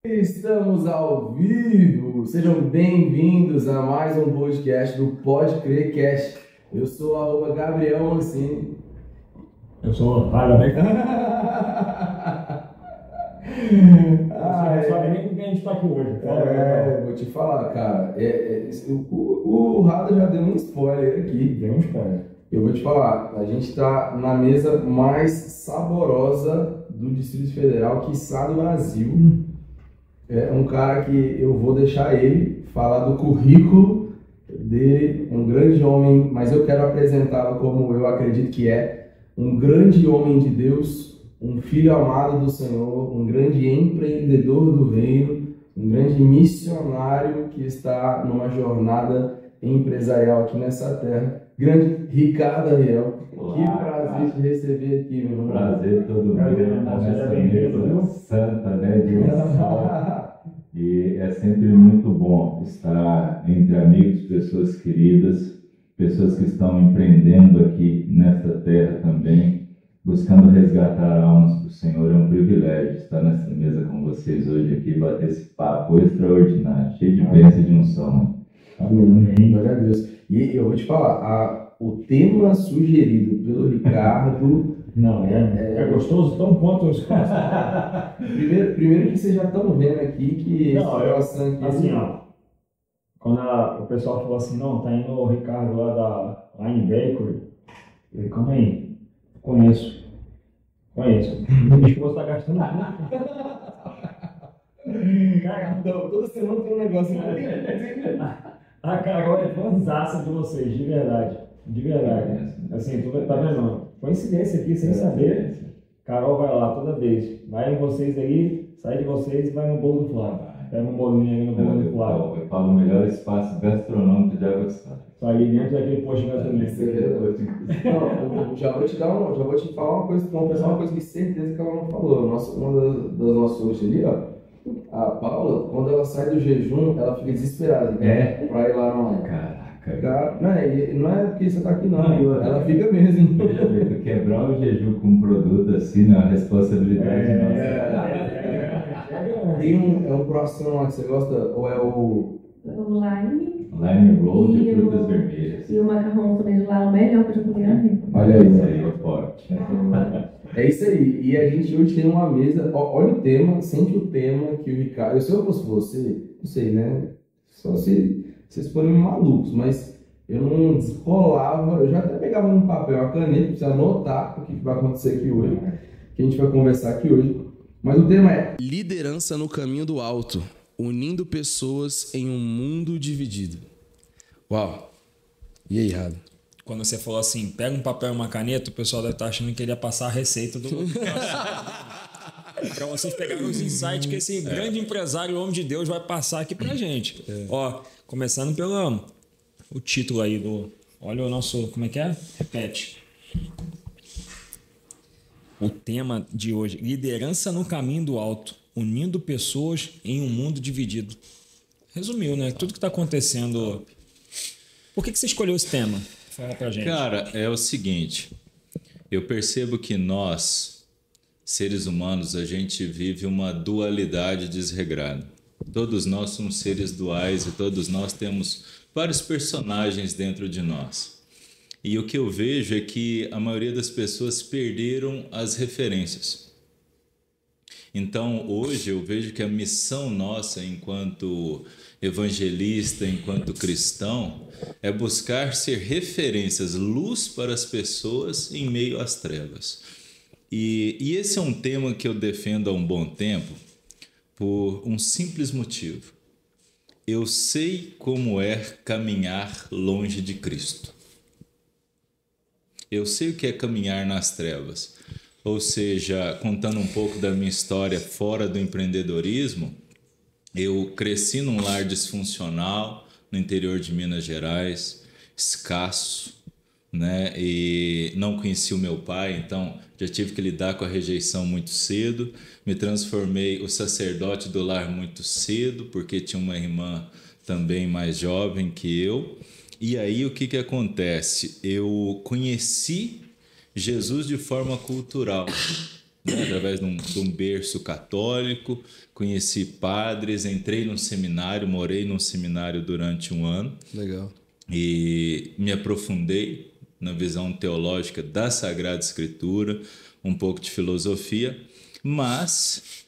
Estamos ao vivo! Sejam bem-vindos a mais um podcast do Pode Crer Cast. Eu sou o Gabriel Mancini. Eu sou o Raga, né? Você não sabe nem com quem a gente está aqui hoje. Vou te falar, cara. O Rada já deu um spoiler aqui. Deu um spoiler. Eu vou te falar, a gente está na mesa mais saborosa do Distrito Federal, quiçá do Brasil. É um cara que eu vou deixar ele falar do currículo dele, um grande homem, mas eu quero apresentá-lo como eu acredito que é, um grande homem de Deus, um filho amado do Senhor, um grande empreendedor do reino, um grande missionário que está numa jornada empresarial aqui nessa terra. Grande Ricardo Ariel. Olá, que prazer te receber aqui, meu irmão. Prazer todo mundo estar nessa mesa santa, né, de um sol. E é sempre muito bom estar entre amigos, pessoas queridas, pessoas que estão empreendendo aqui nesta terra também, buscando resgatar almas para o Senhor. É um privilégio estar nessa mesa com vocês hoje aqui, bater esse papo extraordinário, cheio de bênção e de unção. Amém. Glória a Deus. E eu vou te falar, o tema sugerido pelo Ricardo... Não, é gostoso tão quanto os primeiro que vocês já estão vendo aqui que aqui, assim, ó, quando o pessoal falou assim, não, tá indo o Ricardo lá da Line Bakery, eu falei, calma aí, conheço, o esposo tá gastando Cara, então, toda semana tem um negócio. A Carol é fãzaça de vocês, de verdade. Assim, tu tá vendo? Coincidência aqui, sem saber. Carol vai lá toda vez. Vai em vocês aí, sai de vocês e vai no bolo do Flávio. Pega um bolinho aí no bolo do Flávio. Eu falo o melhor espaço gastronômico de Água de Sal. Sai dentro daquele posto de gasolina. Não, já vou te falar uma coisa, confessar uma coisa que certeza que ela não falou. Uma das nossas hoje ali, ó. A Paula, quando ela sai do jejum, ela fica desesperada pra ir lá no Caraca. Não é porque você tá aqui não, ela fica mesmo. Veja bem, quebrar o jejum com um produto assim não é uma responsabilidade nossa. Tem um croissant lá que você gosta, ou é o... Lime roll de frutas vermelhas. E o macarrão também de lá, o melhor para comer na vida. Olha aí. Isso aí é forte. É isso aí. E a gente hoje tem uma mesa. Olha o tema, sente o tema que o Ricardo. Se eu fosse você, não sei, né? Só se vocês forem malucos, mas eu não descolava. Eu já até pegava um papel, uma caneta, pra você anotar o que vai acontecer aqui hoje, que a gente vai conversar aqui hoje. Mas o tema é liderança no caminho do alto, unindo pessoas em um mundo dividido. Uau! E aí, Rado? Quando você falou assim, pega um papel e uma caneta, o pessoal deve estar achando que ele ia passar a receita do... Para vocês pegarem os insights que esse grande empresário, o homem de Deus, vai passar aqui pra gente. Ó, começando pelo o título aí do... Olha o nosso... Como é que é? Repete. O tema de hoje, liderança no caminho do alto, unindo pessoas em um mundo dividido. Resumiu, né? Tudo que está acontecendo... Por que você escolheu esse tema? Fala pra gente. Cara, é o seguinte, eu percebo que nós, seres humanos, a gente vive uma dualidade desregrada. Todos nós somos seres duais e todos nós temos vários personagens dentro de nós. E o que eu vejo é que a maioria das pessoas perderam as referências. Então, hoje eu vejo que a missão nossa enquanto evangelista, enquanto cristão, é buscar ser referências, luz para as pessoas em meio às trevas. E esse é um tema que eu defendo há um bom tempo por um simples motivo. Eu sei como é caminhar longe de Cristo. Eu sei o que é caminhar nas trevas. Ou seja, contando um pouco da minha história fora do empreendedorismo, eu cresci num lar disfuncional no interior de Minas Gerais, escasso, né? E não conheci o meu pai, então já tive que lidar com a rejeição muito cedo. Me transformei o sacerdote do lar muito cedo, porque tinha uma irmã também mais jovem que eu. E aí o que acontece? Eu conheci Jesus de forma cultural. né? Através de um berço católico, conheci padres, entrei num seminário, morei num seminário durante um ano. Legal. E me aprofundei na visão teológica da Sagrada Escritura, um pouco de filosofia, mas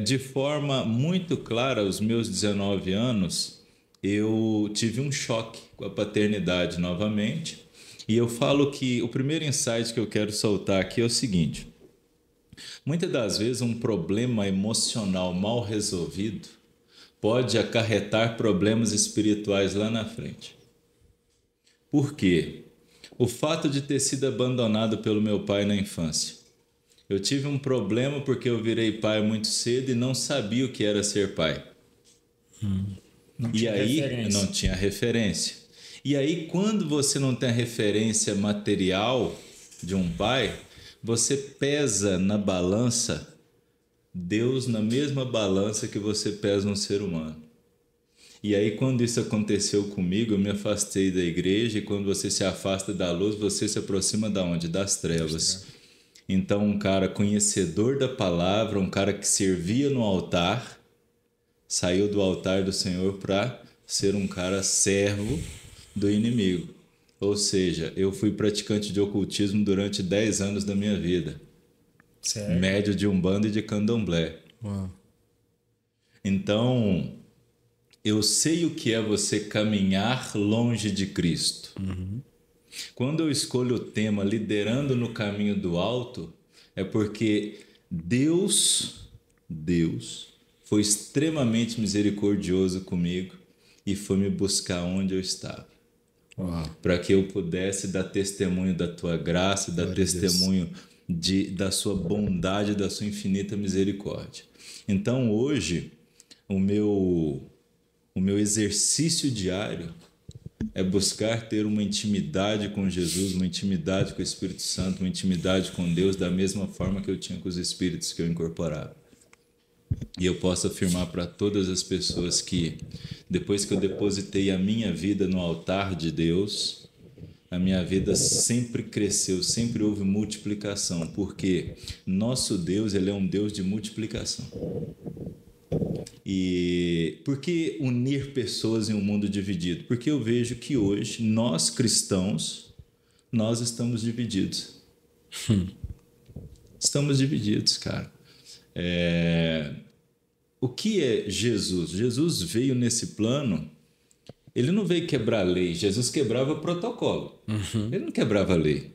de forma muito clara, aos meus 19 anos, eu tive um choque com a paternidade novamente, e eu falo que o primeiro insight que eu quero soltar aqui é o seguinte: muitas das vezes um problema emocional mal resolvido pode acarretar problemas espirituais lá na frente. Por quê? O fato de ter sido abandonado pelo meu pai na infância. Eu tive um problema porque eu virei pai muito cedo e não sabia o que era ser pai. E aí não tinha referência. E aí, quando você não tem a referência material de um pai, você pesa na balança Deus na mesma balança que você pesa um ser humano. E aí, quando isso aconteceu comigo, eu me afastei da igreja, e quando você se afasta da luz, você se aproxima da onde? Das trevas. Então, um cara conhecedor da palavra, um cara que servia no altar, saiu do altar do Senhor para ser um cara servo do inimigo. Ou seja, eu fui praticante de ocultismo durante 10 anos da minha vida. Sério? Médio de Umbanda e de Candomblé. Uau. Então, eu sei o que é você caminhar longe de Cristo. Quando eu escolho o tema liderando no caminho do alto, é porque Deus foi extremamente misericordioso comigo e foi me buscar onde eu estava. Para que eu pudesse dar testemunho da tua graça, dar testemunho da sua bondade, da sua infinita misericórdia. Então hoje, o meu exercício diário é buscar ter uma intimidade com Jesus, uma intimidade com o Espírito Santo, uma intimidade com Deus da mesma forma que eu tinha com os espíritos que eu incorporava. E eu posso afirmar para todas as pessoas que, depois que eu depositei a minha vida no altar de Deus, a minha vida sempre cresceu, sempre houve multiplicação, porque nosso Deus, ele é um Deus de multiplicação. E por que unir pessoas em um mundo dividido? Porque eu vejo que hoje, nós cristãos, nós estamos divididos. Estamos divididos, cara. O que é Jesus? Jesus veio nesse plano, ele não veio quebrar a lei, Jesus quebrava protocolo, ele não quebrava a lei.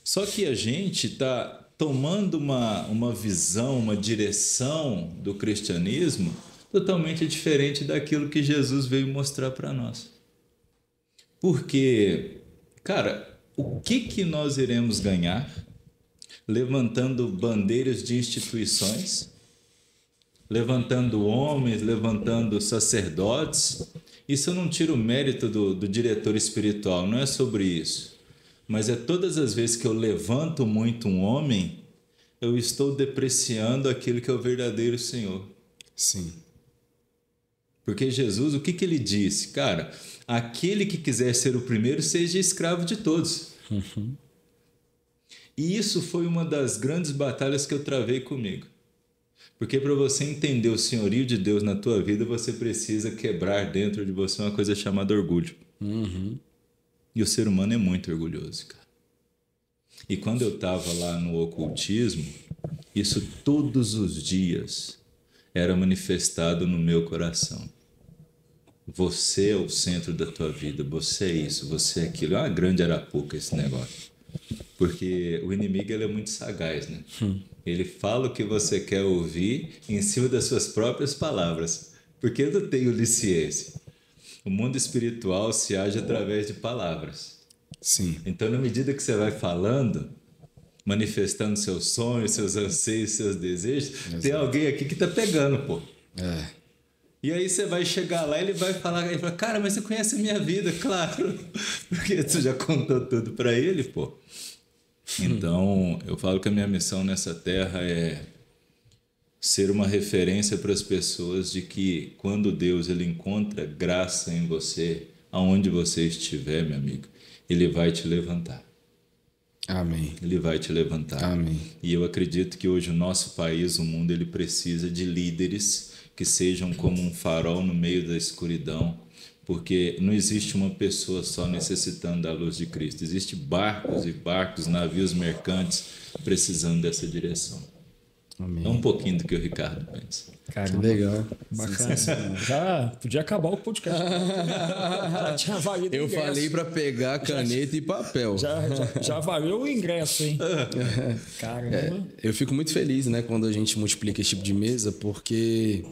Só que a gente está tomando uma visão, uma direção do cristianismo totalmente diferente daquilo que Jesus veio mostrar para nós. Porque, cara, o que nós iremos ganhar levantando bandeiras de instituições, levantando homens, levantando sacerdotes? Isso eu não tiro o mérito do diretor espiritual, não é sobre isso. Mas é todas as vezes que eu levanto muito um homem, eu estou depreciando aquilo que é o verdadeiro Senhor. Sim. Porque Jesus, o que ele disse? Cara, aquele que quiser ser o primeiro, seja escravo de todos. E isso foi uma das grandes batalhas que eu travei comigo. Porque para você entender o senhorio de Deus na tua vida, você precisa quebrar dentro de você uma coisa chamada orgulho. E o ser humano é muito orgulhoso, cara. E quando eu estava lá no ocultismo, isso todos os dias era manifestado no meu coração. Você é o centro da tua vida, você é isso, você é aquilo. É uma grande arapuca esse negócio. Porque o inimigo, ele é muito sagaz, né? Ele fala o que você quer ouvir em cima das suas próprias palavras. Porque eu não tenho lisciência. O mundo espiritual se age através de palavras. Sim. Então, na medida que você vai falando, manifestando seus sonhos, seus anseios, seus desejos, tem alguém aqui que tá pegando, pô. E aí você vai chegar lá e ele vai falar, cara, mas você conhece a minha vida, claro. Porque tu já contou tudo para ele, pô. Então, eu falo que a minha missão nessa terra é ser uma referência para as pessoas de que quando Deus ele encontra graça em você, aonde você estiver, meu amigo, ele vai te levantar. Amém. Ele vai te levantar. Amém. E eu acredito que hoje o nosso país, o mundo, ele precisa de líderes que sejam como um farol no meio da escuridão, porque não existe uma pessoa só necessitando da luz de Cristo. Existem barcos e barcos, navios mercantes precisando dessa direção. Amém. É um pouquinho do que o Ricardo pensa. Que legal. Bacana. Já podia acabar o podcast. Já tinha valido o Eu ingresso. falei para pegar caneta e papel. Já valeu o ingresso, hein? Caramba. Eu fico muito feliz, né, quando a gente multiplica esse tipo de mesa, porque,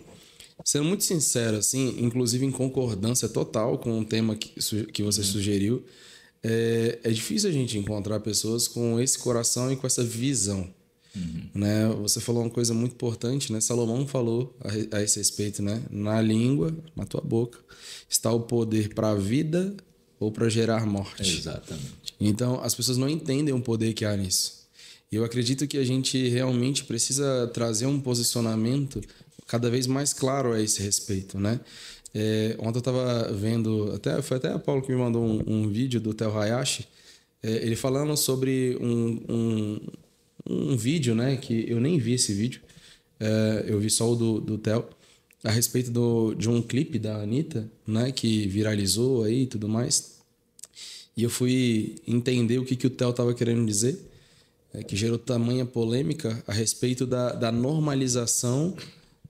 sendo muito sincero, assim, inclusive em concordância total com o tema que você sugeriu, é difícil a gente encontrar pessoas com esse coração e com essa visão. Né? Você falou uma coisa muito importante, né? Salomão falou a esse respeito, né? Na língua, na tua boca, está o poder para a vida ou para gerar morte. Exatamente. Então, as pessoas não entendem o poder que há nisso. E eu acredito que a gente realmente precisa trazer um posicionamento cada vez mais claro a esse respeito, né? Ontem eu estava vendo, foi até a Paulo que me mandou um vídeo do Theo Hayashi, ele falando sobre um vídeo, né, que eu nem vi esse vídeo, eu vi só o do Theo, a respeito de um clipe da Anitta, né, que viralizou aí e tudo mais. E eu fui entender o que o Theo estava querendo dizer, que gerou tamanha polêmica a respeito da normalização,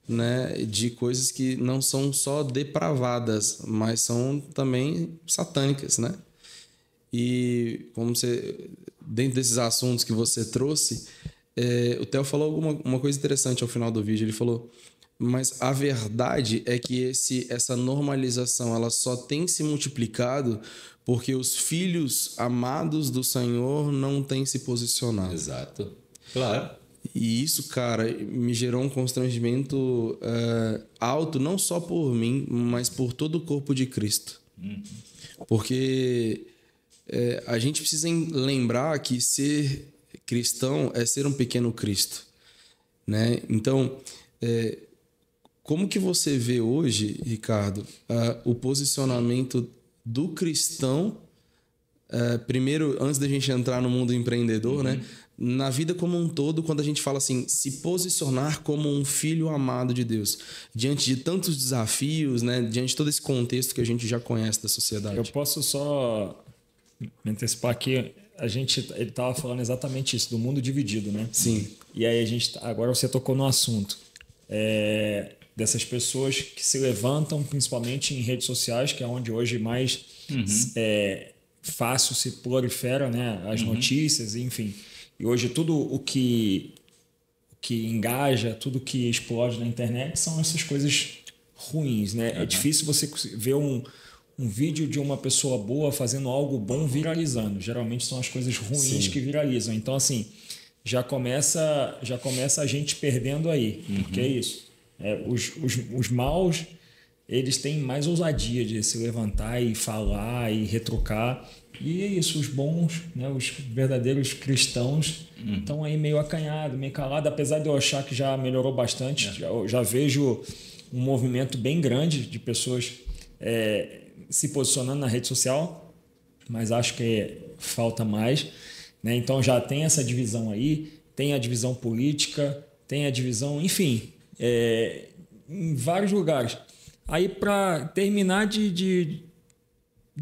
né, de coisas que não são só depravadas, mas são também satânicas, né? E como dentro desses assuntos que você trouxe, o Theo falou uma coisa interessante ao final do vídeo. Ele falou, mas a verdade é que essa normalização ela só tem se multiplicado porque os filhos amados do Senhor não têm se posicionado. Exato. Claro. E isso, cara, me gerou um constrangimento alto, não só por mim, mas por todo o corpo de Cristo. Porque a gente precisa lembrar que ser cristão é ser um pequeno Cristo, né? Então, como que você vê hoje, Ricardo, o posicionamento do cristão, primeiro, antes da gente entrar no mundo empreendedor, né? Na vida como um todo, quando a gente fala assim, se posicionar como um filho amado de Deus, diante de tantos desafios, né? Diante de todo esse contexto que a gente já conhece da sociedade. Eu posso só me antecipar aqui, ele estava falando exatamente isso, do mundo dividido, né? Sim. E aí agora você tocou no assunto dessas pessoas que se levantam, principalmente em redes sociais, que é onde hoje mais fácil se prolifera, né? As notícias, enfim. E hoje tudo o que engaja, tudo que explode na internet são essas coisas ruins, né? É difícil você ver um vídeo de uma pessoa boa fazendo algo bom viralizando. Geralmente são as coisas ruins que viralizam. Então, assim, já começa a gente perdendo aí. Porque é isso. Os maus, eles têm mais ousadia de se levantar e falar e retrucar. E é isso, os bons, né, os verdadeiros cristãos estão aí meio acanhados, meio calados. Apesar de eu achar que já melhorou bastante, já vejo um movimento bem grande de pessoas se posicionando na rede social, mas acho que falta mais, né? Então já tem essa divisão aí, tem a divisão política, tem a divisão, enfim, em vários lugares. Aí para terminar de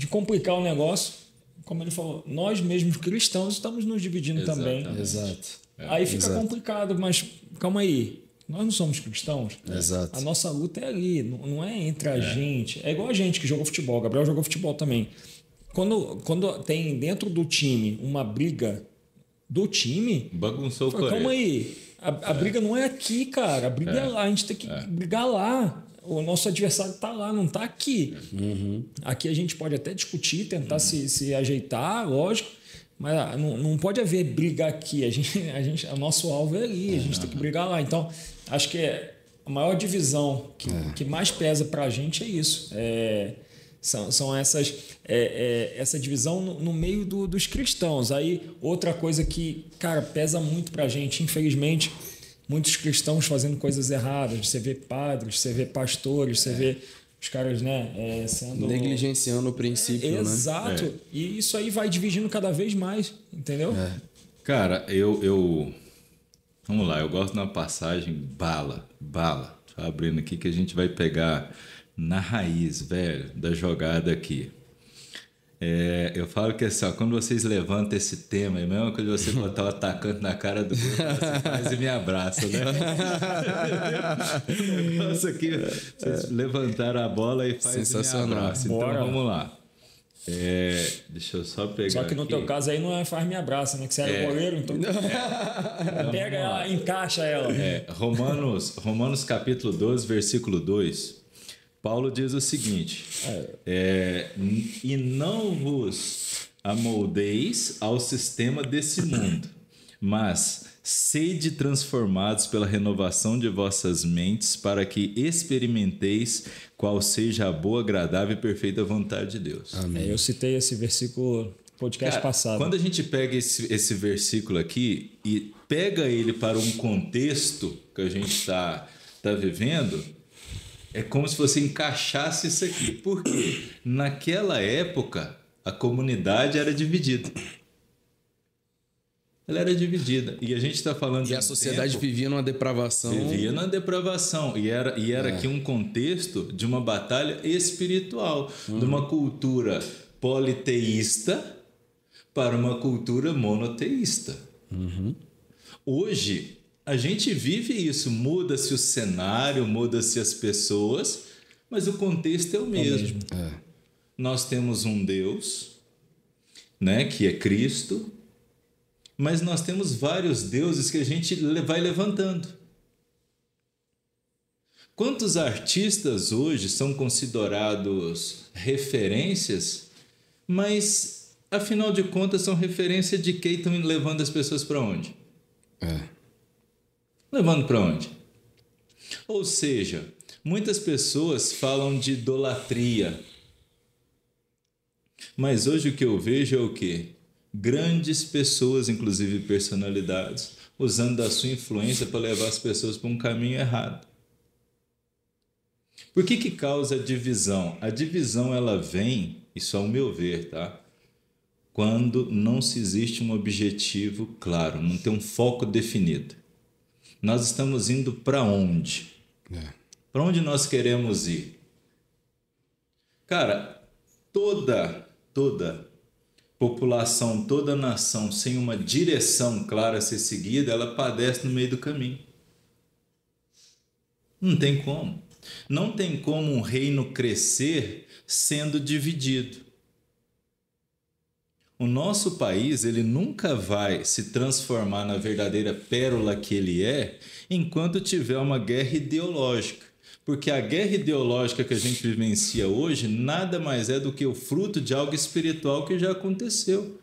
complicar o negócio, como ele falou, nós mesmos cristãos estamos nos dividindo também. Exato. Aí fica complicado, mas calma aí. Nós não somos cristãos. Exato. A nossa luta é ali, não é entre a gente. É igual a gente que jogou futebol. Gabriel jogou futebol também. Quando tem dentro do time uma briga do time... Bagunçou o calma aí. A briga não é aqui, cara. A briga é lá. A gente tem que brigar lá. O nosso adversário está lá, não está aqui. Aqui a gente pode até discutir, tentar se ajeitar, lógico. Mas não pode haver briga aqui. O nosso alvo é ali, a gente tem que brigar lá. Então, acho que a maior divisão que mais pesa para a gente é isso. São essa divisão no meio dos cristãos. Aí, outra coisa que, cara, pesa muito para a gente, infelizmente, muitos cristãos fazendo coisas erradas. Você vê padres, você vê pastores, você vê os caras, né, sendo... negligenciando o princípio, né? Exato. E isso aí vai dividindo cada vez mais, entendeu? Cara, vamos lá, eu gosto de uma passagem bala. Tô abrindo aqui que a gente vai pegar na raiz, velho, da jogada aqui. Eu falo que assim, ó, quando vocês levantam esse tema, é a mesma coisa de você botar o atacante na cara do gol, você faz e me abraça, né? Nossa, aqui, vocês levantaram a bola e faz e me abraça. Então vamos lá. Deixa eu só pegar. Só que no teu caso aí não é faz me abraça, né? Que você era goleiro, então. Pega ela, encaixa ela. Romanos capítulo 12, versículo 2. Paulo diz o seguinte: e não vos amoldeis ao sistema desse mundo, mas sede transformados pela renovação de vossas mentes, para que experimenteis qual seja a boa, agradável e perfeita vontade de Deus. Amém. Eu citei esse versículo no podcast passado. Quando a gente pega esse versículo aqui e pega ele para um contexto que a gente está vivendo, é como se você encaixasse isso aqui. Por quê? Naquela época, a comunidade era dividida. Ela era dividida. E a gente está falando de a sociedade vivia numa depravação. Vivia na depravação. E era aqui um contexto de uma batalha espiritual, de uma cultura politeísta para uma cultura monoteísta. Hoje, a gente vive isso. Muda-se o cenário, muda-se as pessoas, mas o contexto é o mesmo. Nós temos um Deus, né, que é Cristo, mas nós temos vários deuses que a gente vai levantando. Quantos artistas hoje são considerados referências, mas, afinal de contas, são referência de quem estão levando as pessoas para onde? Levando para onde? Ou seja, muitas pessoas falam de idolatria, mas hoje o que eu vejo é o quê? Grandes pessoas, inclusive personalidades, usando da sua influência para levar as pessoas para um caminho errado. Por que causa a divisão? A divisão ela vem, isso ao meu ver, tá? Quando não se existe um objetivo claro, não tem um foco definido. Nós estamos indo para onde? Para onde nós queremos ir? Cara, toda população, toda nação sem uma direção clara a ser seguida, ela padece no meio do caminho. Não tem como. Não tem como um reino crescer sendo dividido. O nosso país, ele nunca vai se transformar na verdadeira pérola que ele é enquanto tiver uma guerra ideológica. Porque a guerra ideológica que a gente vivencia hoje nada mais é do que o fruto de algo espiritual que já aconteceu.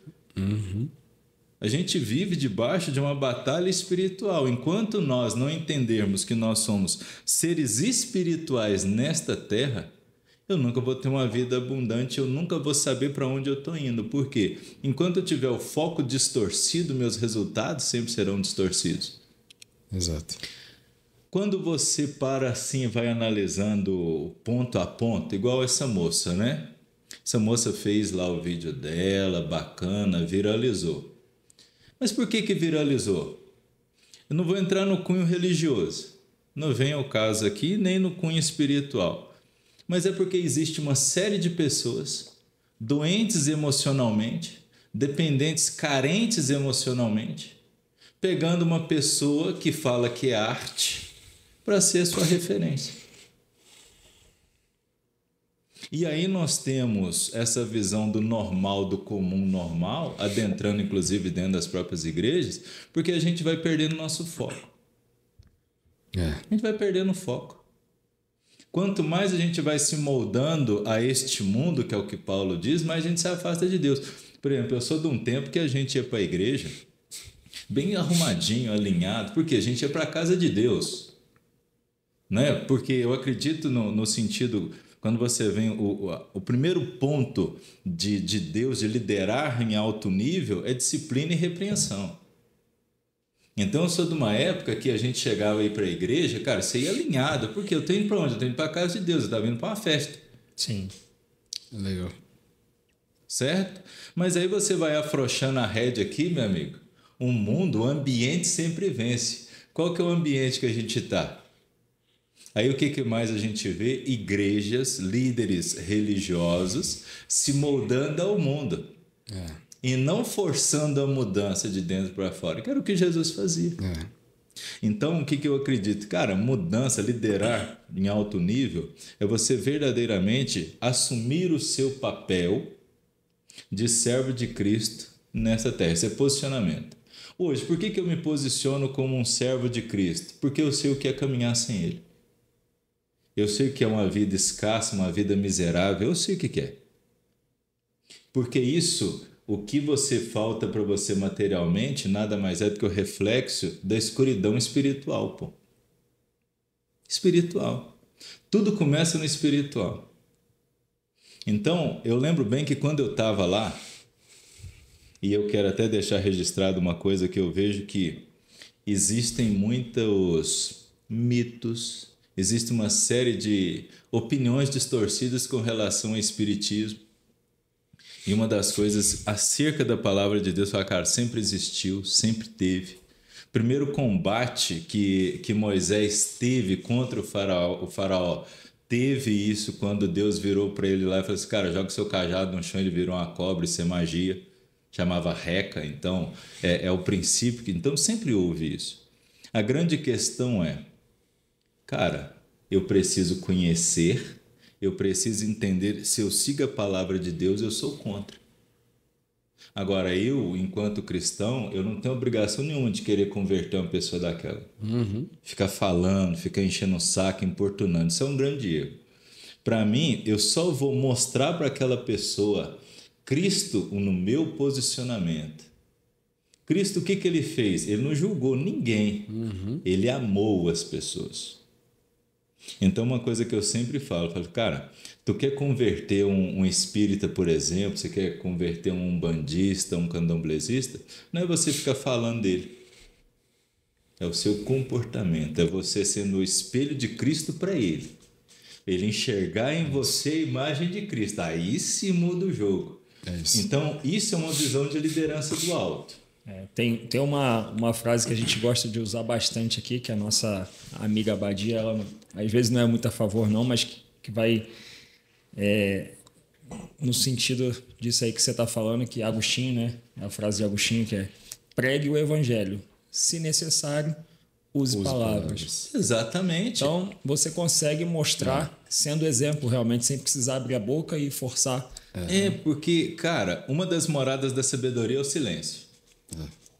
A gente vive debaixo de uma batalha espiritual. Enquanto nós não entendermos que nós somos seres espirituais nesta terra, eu nunca vou ter uma vida abundante, eu nunca vou saber para onde eu estou indo. Por quê? Enquanto eu tiver o foco distorcido, meus resultados sempre serão distorcidos. Exato. Quando você para assim e vai analisando ponto a ponto, igual essa moça, né? Essa moça fez lá o vídeo dela, bacana, viralizou. Mas por que viralizou? Eu não vou entrar no cunho religioso. Não vem ao caso aqui, nem no cunho espiritual. Mas é porque existe uma série de pessoas doentes emocionalmente, dependentes, carentes emocionalmente, pegando uma pessoa que fala que é arte para ser sua referência. E aí nós temos essa visão do normal, do comum normal, adentrando inclusive dentro das próprias igrejas, porque a gente vai perdendo nosso foco. A gente vai perdendo o foco. Quanto mais a gente vai se moldando a este mundo, que é o que Paulo diz, mais a gente se afasta de Deus. Por exemplo, eu sou de um tempo que a gente ia para a igreja bem arrumadinho, alinhado, porque a gente ia para a casa de Deus. Né? Porque eu acredito no sentido, quando você vem, o primeiro ponto de Deus, de liderar em alto nível, é disciplina e repreensão. Então eu sou de uma época que a gente chegava aí para a igreja, cara, você ia alinhado, porque eu tô indo para onde? Eu tô indo para a casa de Deus, eu estava indo para uma festa. Sim. Legal. Certo? Mas aí você vai afrouxando a rédea aqui, meu amigo, Um mundo, o ambiente sempre vence. Qual que é o ambiente que a gente está? Aí o que mais a gente vê? Igrejas, líderes religiosos se moldando ao mundo. E não forçando a mudança de dentro para fora, que era o que Jesus fazia. Então, o que eu acredito? Cara, mudança, liderar em alto nível, é você verdadeiramente assumir o seu papel de servo de Cristo nessa terra. Esse é posicionamento. Hoje, por que eu me posiciono como um servo de Cristo? Porque eu sei o que é caminhar sem Ele. Eu sei o que é uma vida escassa, uma vida miserável, eu sei o que é. Porque isso, o que você falta para você materialmente, nada mais é do que o reflexo da escuridão espiritual, pô. Espiritual. Tudo começa no espiritual. Então, eu lembro bem que quando eu estava lá, e eu quero até deixar registrado uma coisa que eu vejo que existem muitos mitos, existe uma série de opiniões distorcidas com relação ao espiritismo. E uma das coisas acerca da palavra de Deus, cara, sempre existiu, sempre teve. Primeiro combate que Moisés teve contra o faraó, teve isso quando Deus virou para ele lá e falou assim, cara, joga o seu cajado no chão, ele virou uma cobra, isso é magia. Chamava Reca, então é o princípio, então sempre houve isso. A grande questão é, cara, eu preciso conhecer, eu preciso entender, se eu sigo a palavra de Deus, eu sou contra. Agora, eu, enquanto cristão, eu não tenho obrigação nenhuma de querer converter uma pessoa daquela. Ficar falando, ficar enchendo o saco, importunando, isso é um grande erro. Para mim, eu só vou mostrar para aquela pessoa Cristo no meu posicionamento. Cristo, o que ele fez? Ele não julgou ninguém. Ele amou as pessoas. Então, uma coisa que eu sempre falo, cara, tu quer converter um espírita, por exemplo, você quer converter um umbandista, um candomblessista, não é você ficar falando dele. É o seu comportamento, é você sendo o espelho de Cristo para ele. Ele enxergar em você a imagem de Cristo. Aí se muda o jogo. Então, isso é uma visão de liderança do alto. Tem uma frase que a gente gosta de usar bastante aqui, que a nossa amiga Abadia, ela às vezes não é muito a favor não, mas que vai no sentido disso aí que você está falando, que Agostinho, né? A frase de Agostinho que é: pregue o evangelho, se necessário, use palavras. Exatamente. Então, você consegue mostrar, sendo exemplo realmente, sem precisar abrir a boca e forçar. Porque, cara, uma das moradas da sabedoria é o silêncio.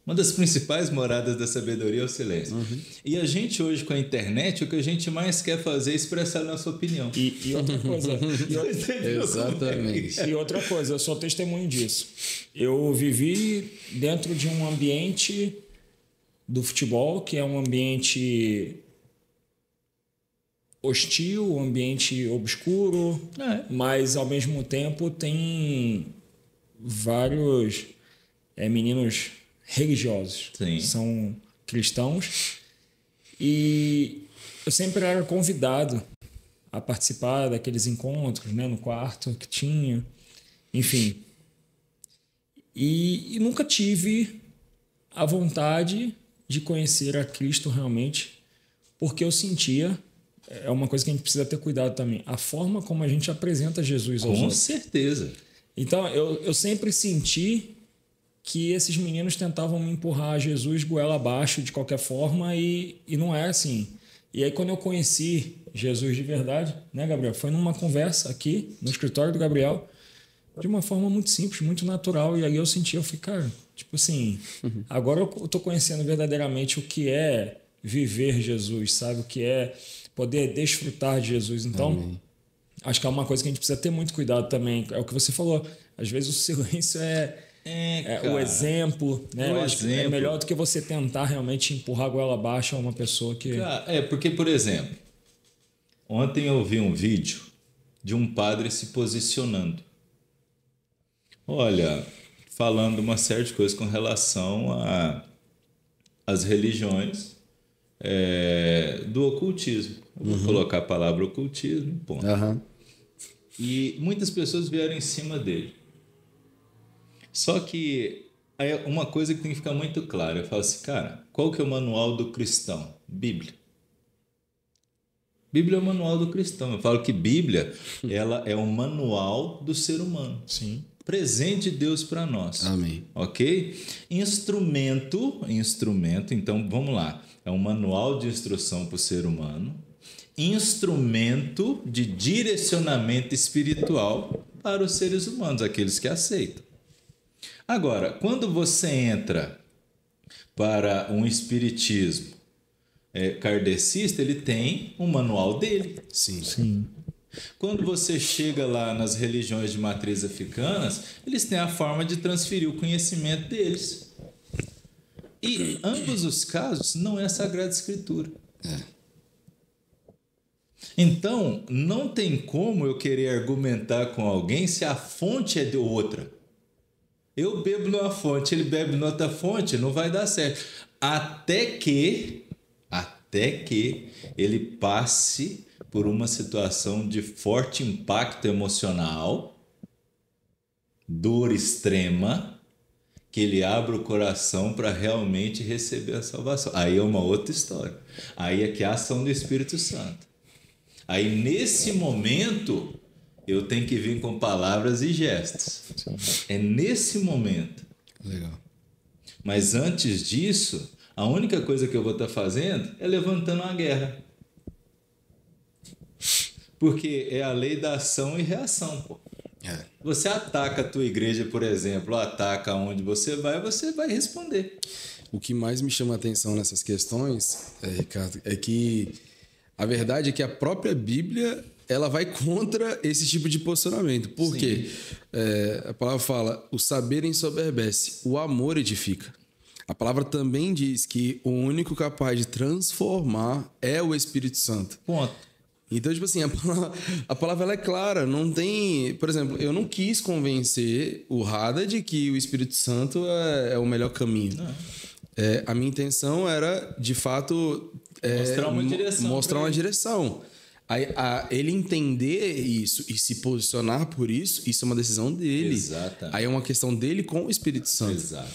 Uma das principais moradas da sabedoria é o silêncio. E a gente hoje com a internet, o que a gente mais quer fazer é expressar a nossa opinião. E outra coisa... Exatamente. E outra coisa, eu sou testemunho disso. Eu vivi dentro de um ambiente do futebol, que é um ambiente hostil, um ambiente obscuro, mas ao mesmo tempo tem vários meninos religiosos. Sim. São cristãos, e eu sempre era convidado a participar daqueles encontros, né, no quarto que tinha, enfim. E nunca tive a vontade de conhecer a Cristo realmente, porque eu sentia, é uma coisa que a gente precisa ter cuidado também, a forma como a gente apresenta Jesus aos outros. Com certeza. Então, eu sempre senti que esses meninos tentavam me empurrar a Jesus goela abaixo de qualquer forma, e não é assim. E aí, quando eu conheci Jesus de verdade, né, Gabriel? Foi numa conversa aqui no escritório do Gabriel, de uma forma muito simples, muito natural, e aí eu falei, cara, tipo assim, agora eu tô conhecendo verdadeiramente o que é viver Jesus, sabe? O que é poder desfrutar de Jesus. Então, acho que é uma coisa que a gente precisa ter muito cuidado também. É o que você falou, às vezes o silêncio o exemplo, né? Eu acho que é melhor do que você tentar realmente empurrar a goela abaixo a uma pessoa que... Porque, por exemplo, ontem eu vi um vídeo de um padre se posicionando. Olha, falando uma série de coisas com relação às religiões do ocultismo. Eu vou colocar a palavra ocultismo, ponto. E muitas pessoas vieram em cima dele. Só que Aí uma coisa que tem que ficar muito clara, eu falo assim, cara, qual que é o manual do cristão? Bíblia. Bíblia é o manual do cristão. Eu falo que Bíblia, ela é o manual do ser humano. Sim. Presente de Deus para nós. Amém. Ok? Instrumento, então vamos lá. É um manual de instrução para o ser humano. Instrumento de direcionamento espiritual para os seres humanos, aqueles que aceitam. Agora, quando você entra para um espiritismo kardecista, ele tem um manual dele. Sim. Quando você chega lá nas religiões de matriz africanas, eles têm a forma de transferir o conhecimento deles. E ambos os casos não é Sagrada Escritura. Então, não tem como eu querer argumentar com alguém se a fonte é de outra. Eu bebo numa fonte, ele bebe noutra fonte, não vai dar certo. Até que ele passe por uma situação de forte impacto emocional, dor extrema, que ele abra o coração para realmente receber a salvação. Aí é uma outra história. Aí é que é a ação do Espírito Santo. Aí nesse momento eu tenho que vir com palavras e gestos. É nesse momento. Legal. Mas antes disso, a única coisa que eu vou estar fazendo é levantando uma guerra. Porque é a lei da ação e reação, pô. Você ataca a tua igreja, por exemplo, ou ataca onde você vai responder. O que mais me chama a atenção nessas questões, Ricardo, é que a verdade é que a própria Bíblia ela vai contra esse tipo de posicionamento. Por quê? A palavra fala, o saber ensoberbece, o amor edifica. A palavra também diz que o único capaz de transformar é o Espírito Santo. Ponto. Então, tipo assim, a palavra ela é clara, não tem... Por exemplo, eu não quis convencer o Rada de que o Espírito Santo é o melhor caminho. A minha intenção era, de fato... mostrar uma direção. Ele entender isso e se posicionar por isso, isso é uma decisão dele. Exatamente. Aí é uma questão dele com o Espírito Santo. Exato.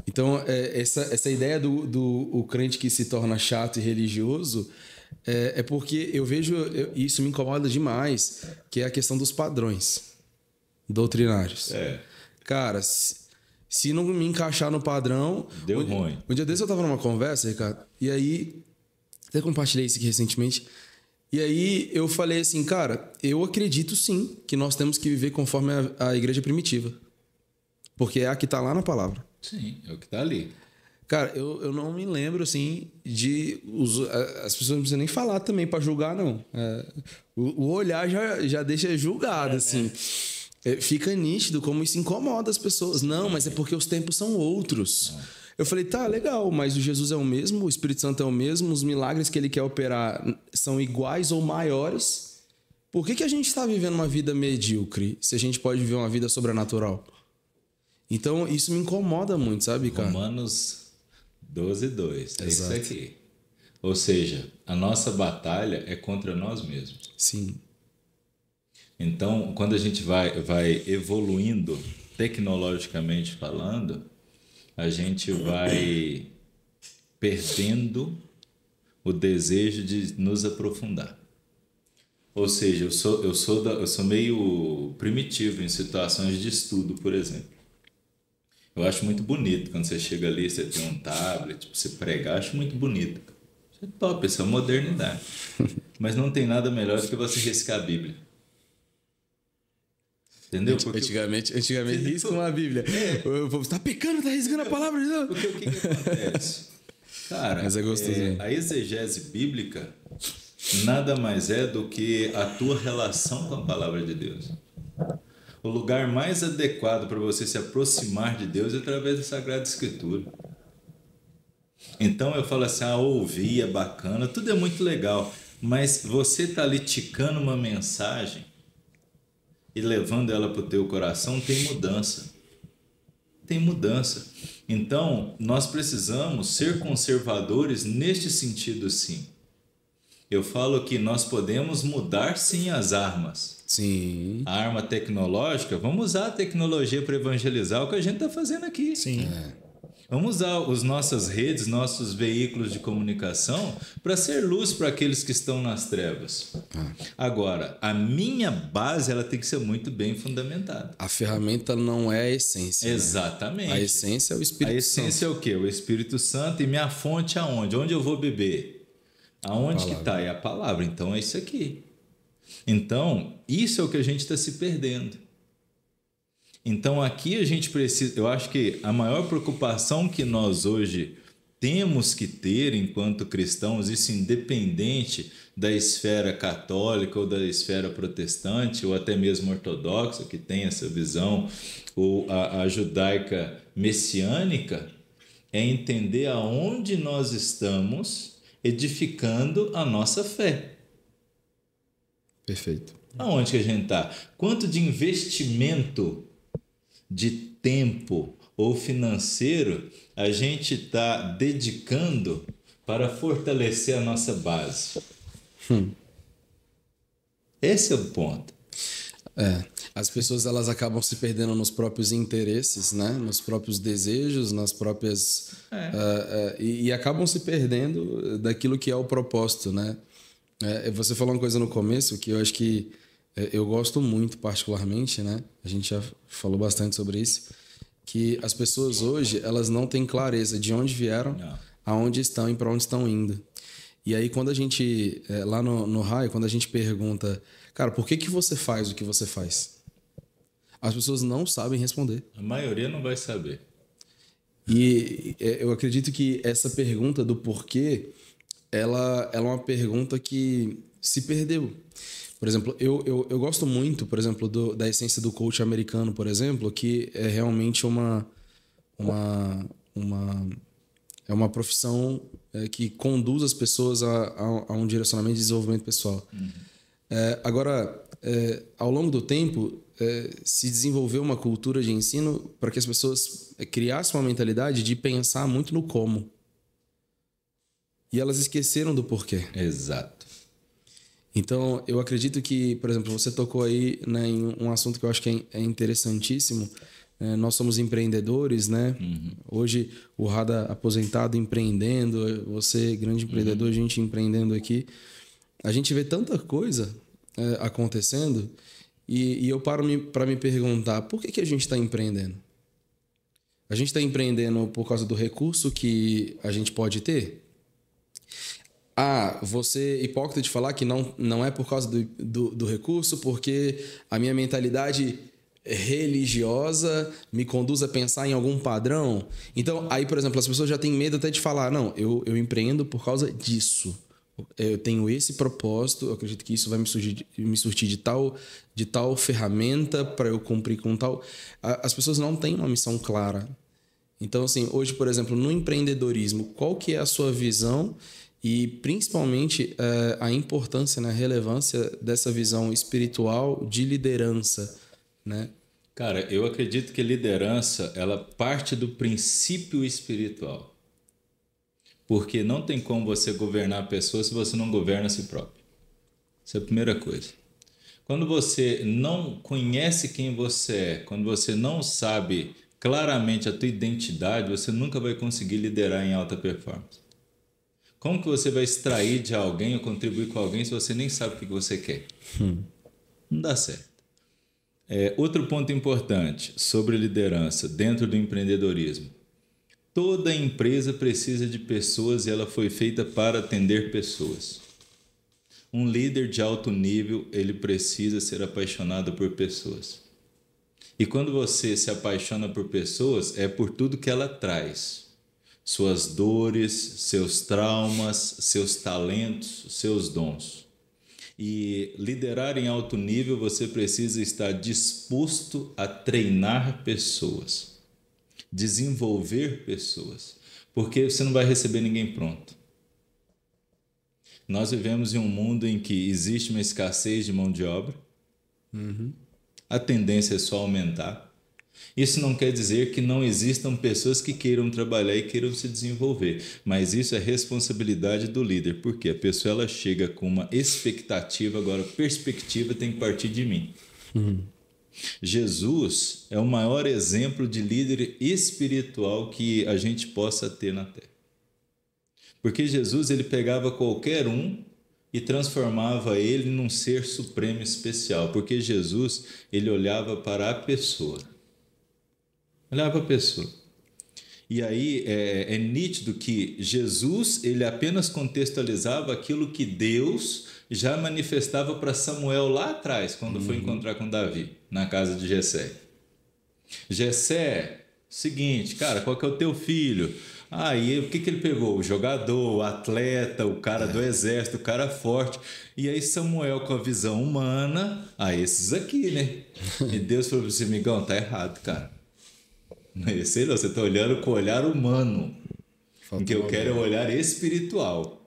Então, essa ideia do crente que se torna chato e religioso é porque eu vejo, isso me incomoda demais, que é a questão dos padrões doutrinários. Cara, se não me encaixar no padrão... Deu ruim. Um dia desse eu tava numa conversa, Ricardo, e aí... Até compartilhei isso aqui recentemente. E aí eu falei assim, cara, eu acredito sim que nós temos que viver conforme a igreja primitiva. Porque é a que tá lá na palavra. Sim, é o que tá ali. Cara, eu não me lembro, assim, de... As pessoas não precisam nem falar também pra julgar, não. O olhar já deixa julgado, assim. Fica nítido como isso incomoda as pessoas. Não, mas é porque os tempos são outros. Eu falei, tá, legal, mas o Jesus é o mesmo, o Espírito Santo é o mesmo, os milagres que ele quer operar são iguais ou maiores. Por que a gente está vivendo uma vida medíocre se a gente pode viver uma vida sobrenatural? Então, isso me incomoda muito, sabe, cara? Romanos 12:2. É isso aqui. Ou seja, a nossa batalha é contra nós mesmos. Sim. Então, quando a gente vai evoluindo, tecnologicamente falando, a gente vai perdendo o desejo de nos aprofundar. Ou seja, eu sou meio primitivo em situações de estudo, por exemplo. Eu acho muito bonito quando você chega ali, você tem um tablet, você pregar, acho muito bonito. Isso é top, isso é modernidade. Mas não tem nada melhor do que você riscar a Bíblia. Entendeu? Antigamente riscam a Bíblia. O povo tá pecando, tá riscando a palavra de Deus. Porque o que acontece? Cara, mas é gostosinho. A exegese bíblica nada mais é do que a tua relação com a palavra de Deus. O lugar mais adequado para você se aproximar de Deus é através da Sagrada Escritura. Então eu falo assim, ouvir é bacana, tudo é muito legal, mas você tá ali ticando uma mensagem e levando ela para o teu coração, tem mudança. Tem mudança. Então, nós precisamos ser conservadores neste sentido, sim. Eu falo que nós podemos mudar sim as armas. Sim. A arma tecnológica, vamos usar a tecnologia para evangelizar o que a gente está fazendo aqui. Sim. Vamos usar as nossas redes, nossos veículos de comunicação para ser luz para aqueles que estão nas trevas. Agora, a minha base ela tem que ser muito bem fundamentada. A ferramenta não é a essência. Exatamente. A essência é o Espírito Santo. A essência é o quê? O Espírito Santo. E minha fonte aonde? Onde eu vou beber? Aonde que está? É a palavra. Então é isso aqui. Então, isso é o que a gente está se perdendo. Então aqui a gente precisa, eu acho que a maior preocupação que nós hoje temos que ter enquanto cristãos, isso independente da esfera católica ou da esfera protestante ou até mesmo ortodoxa, que tem essa visão, ou a judaica messiânica, é entender aonde nós estamos edificando a nossa fé. Perfeito. Aonde que a gente está? Quanto de investimento de tempo ou financeiro a gente está dedicando para fortalecer a nossa base? Esse é o ponto. As pessoas elas acabam se perdendo nos próprios interesses, né? Nos próprios desejos, nas próprias e acabam se perdendo daquilo que é o propósito, né? Você falou uma coisa no começo que eu acho que eu gosto muito particularmente, né? A gente já falou bastante sobre isso, que as pessoas hoje elas não têm clareza de onde vieram, aonde estão e para onde estão indo. E aí quando a gente lá no raio, quando a gente pergunta, cara, por que você faz o que você faz? As pessoas não sabem responder. A maioria não vai saber. E eu acredito que essa pergunta do porquê, ela é uma pergunta que se perdeu. Por exemplo, eu gosto muito, por exemplo, da essência do coach americano, por exemplo, que é realmente uma profissão que conduz as pessoas a um direcionamento de desenvolvimento pessoal. Agora, ao longo do tempo, se desenvolveu uma cultura de ensino para que as pessoas criassem uma mentalidade de pensar muito no como. E elas esqueceram do porquê. Exato. Então, eu acredito que, por exemplo, você tocou aí, né, em um assunto que eu acho que é interessantíssimo. Nós somos empreendedores, né? Hoje, o Rada aposentado empreendendo, você grande empreendedor, a gente empreendendo aqui. A gente vê tanta coisa acontecendo e eu paro para me perguntar, por que a gente está empreendendo? A gente está empreendendo por causa do recurso que a gente pode ter? Você é hipócrita de falar que não é por causa do recurso, porque a minha mentalidade religiosa me conduz a pensar em algum padrão. Então, aí, por exemplo, as pessoas já têm medo até de falar, não, eu empreendo por causa disso. Eu tenho esse propósito, eu acredito que isso vai me surtir de tal ferramenta para eu cumprir com tal... As pessoas não têm uma missão clara. Então, assim, hoje, por exemplo, no empreendedorismo, qual que é a sua visão e, principalmente, a importância, né, a relevância dessa visão espiritual de liderança, né? Cara, eu acredito que liderança, ela parte do princípio espiritual. Porque não tem como você governar a pessoa se você não governa a si próprio. Essa é a primeira coisa. Quando você não conhece quem você é, quando você não sabe claramente a tua identidade, você nunca vai conseguir liderar em alta performance. Como que você vai extrair de alguém ou contribuir com alguém se você nem sabe o que você quer? Não dá certo. Outro ponto importante sobre liderança dentro do empreendedorismo. Toda empresa precisa de pessoas e ela foi feita para atender pessoas. Um líder de alto nível, ele precisa ser apaixonado por pessoas. E quando você se apaixona por pessoas, é por tudo que ela traz. Suas dores, seus traumas, seus talentos, seus dons. E liderar em alto nível, você precisa estar disposto a treinar pessoas, desenvolver pessoas, porque você não vai receber ninguém pronto. Nós vivemos em um mundo em que existe uma escassez de mão de obra, a tendência é só aumentar. Isso não quer dizer que não existam pessoas que queiram trabalhar e queiram se desenvolver, mas isso é responsabilidade do líder, porque a pessoa ela chega com uma expectativa, agora perspectiva tem que partir de mim. Jesus é o maior exemplo de líder espiritual que a gente possa ter na Terra. Porque Jesus ele pegava qualquer um e transformava ele num ser supremo especial, porque Jesus ele olhava para a pessoa. Olhava para a pessoa. E aí é nítido que Jesus ele apenas contextualizava aquilo que Deus já manifestava para Samuel lá atrás, quando foi encontrar com Davi, na casa de Jessé. Jessé, seguinte, cara, qual que é o teu filho? E o que ele pegou? O jogador, o atleta, o cara do exército, o cara forte. E aí Samuel, com a visão humana, esses aqui, né? E Deus falou para você, amigão, tá errado, cara. Esse não, você está olhando com o olhar humano. O que eu quero é o olhar espiritual.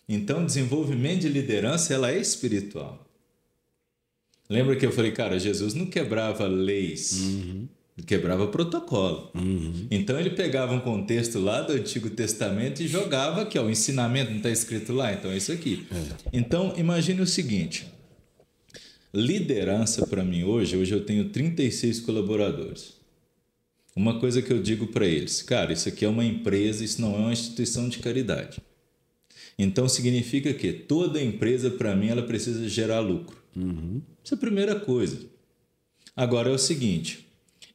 Então, desenvolvimento de liderança, ela é espiritual. Lembra que eu falei, cara, Jesus não quebrava leis, ele quebrava protocolo. Então, ele pegava um contexto lá do Antigo Testamento e jogava aqui, ó, o ensinamento não está escrito lá, então é isso aqui. Então, imagine o seguinte, liderança para mim hoje eu tenho 36 colaboradores. Uma coisa que eu digo para eles, cara, isso aqui é uma empresa, isso não é uma instituição de caridade. Então significa que toda empresa, para mim, ela precisa gerar lucro. Essa é a primeira coisa. Agora é o seguinte,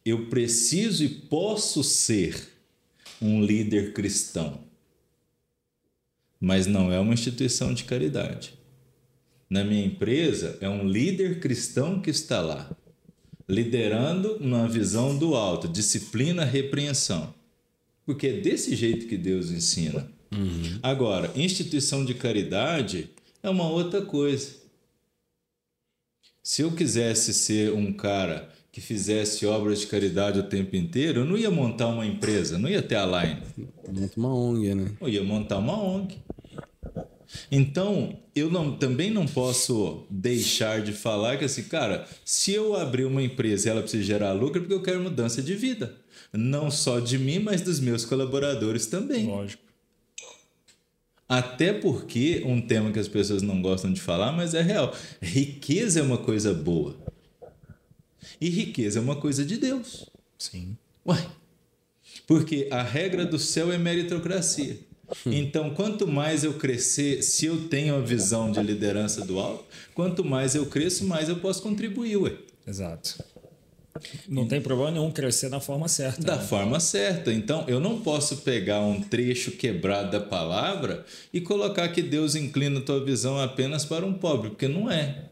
eu preciso e posso ser um líder cristão, mas não é uma instituição de caridade. Na minha empresa, é um líder cristão que está lá, liderando uma visão do alto, disciplina, repreensão. Porque é desse jeito que Deus ensina. Agora, instituição de caridade é uma outra coisa. Se eu quisesse ser um cara que fizesse obras de caridade o tempo inteiro, eu não ia montar uma empresa, não ia ter a Line. Monta uma ONG, né? Eu ia montar uma ONG. Então, eu também não posso deixar de falar que assim, cara, se eu abrir uma empresa e ela precisa gerar lucro, é porque eu quero mudança de vida. Não só de mim, mas dos meus colaboradores também. Lógico. Até porque, um tema que as pessoas não gostam de falar, mas é real. Riqueza é uma coisa boa. E riqueza é uma coisa de Deus. Sim. Ué, porque a regra do céu é meritocracia. Então, quanto mais eu crescer, se eu tenho a visão de liderança do alto, quanto mais eu cresço, mais eu posso contribuir, ué. Exato. Não tem problema nenhum crescer da forma certa. Da forma certa. Então, eu não posso pegar um trecho quebrado da palavra e colocar que Deus inclina a tua visão apenas para um pobre, porque não é.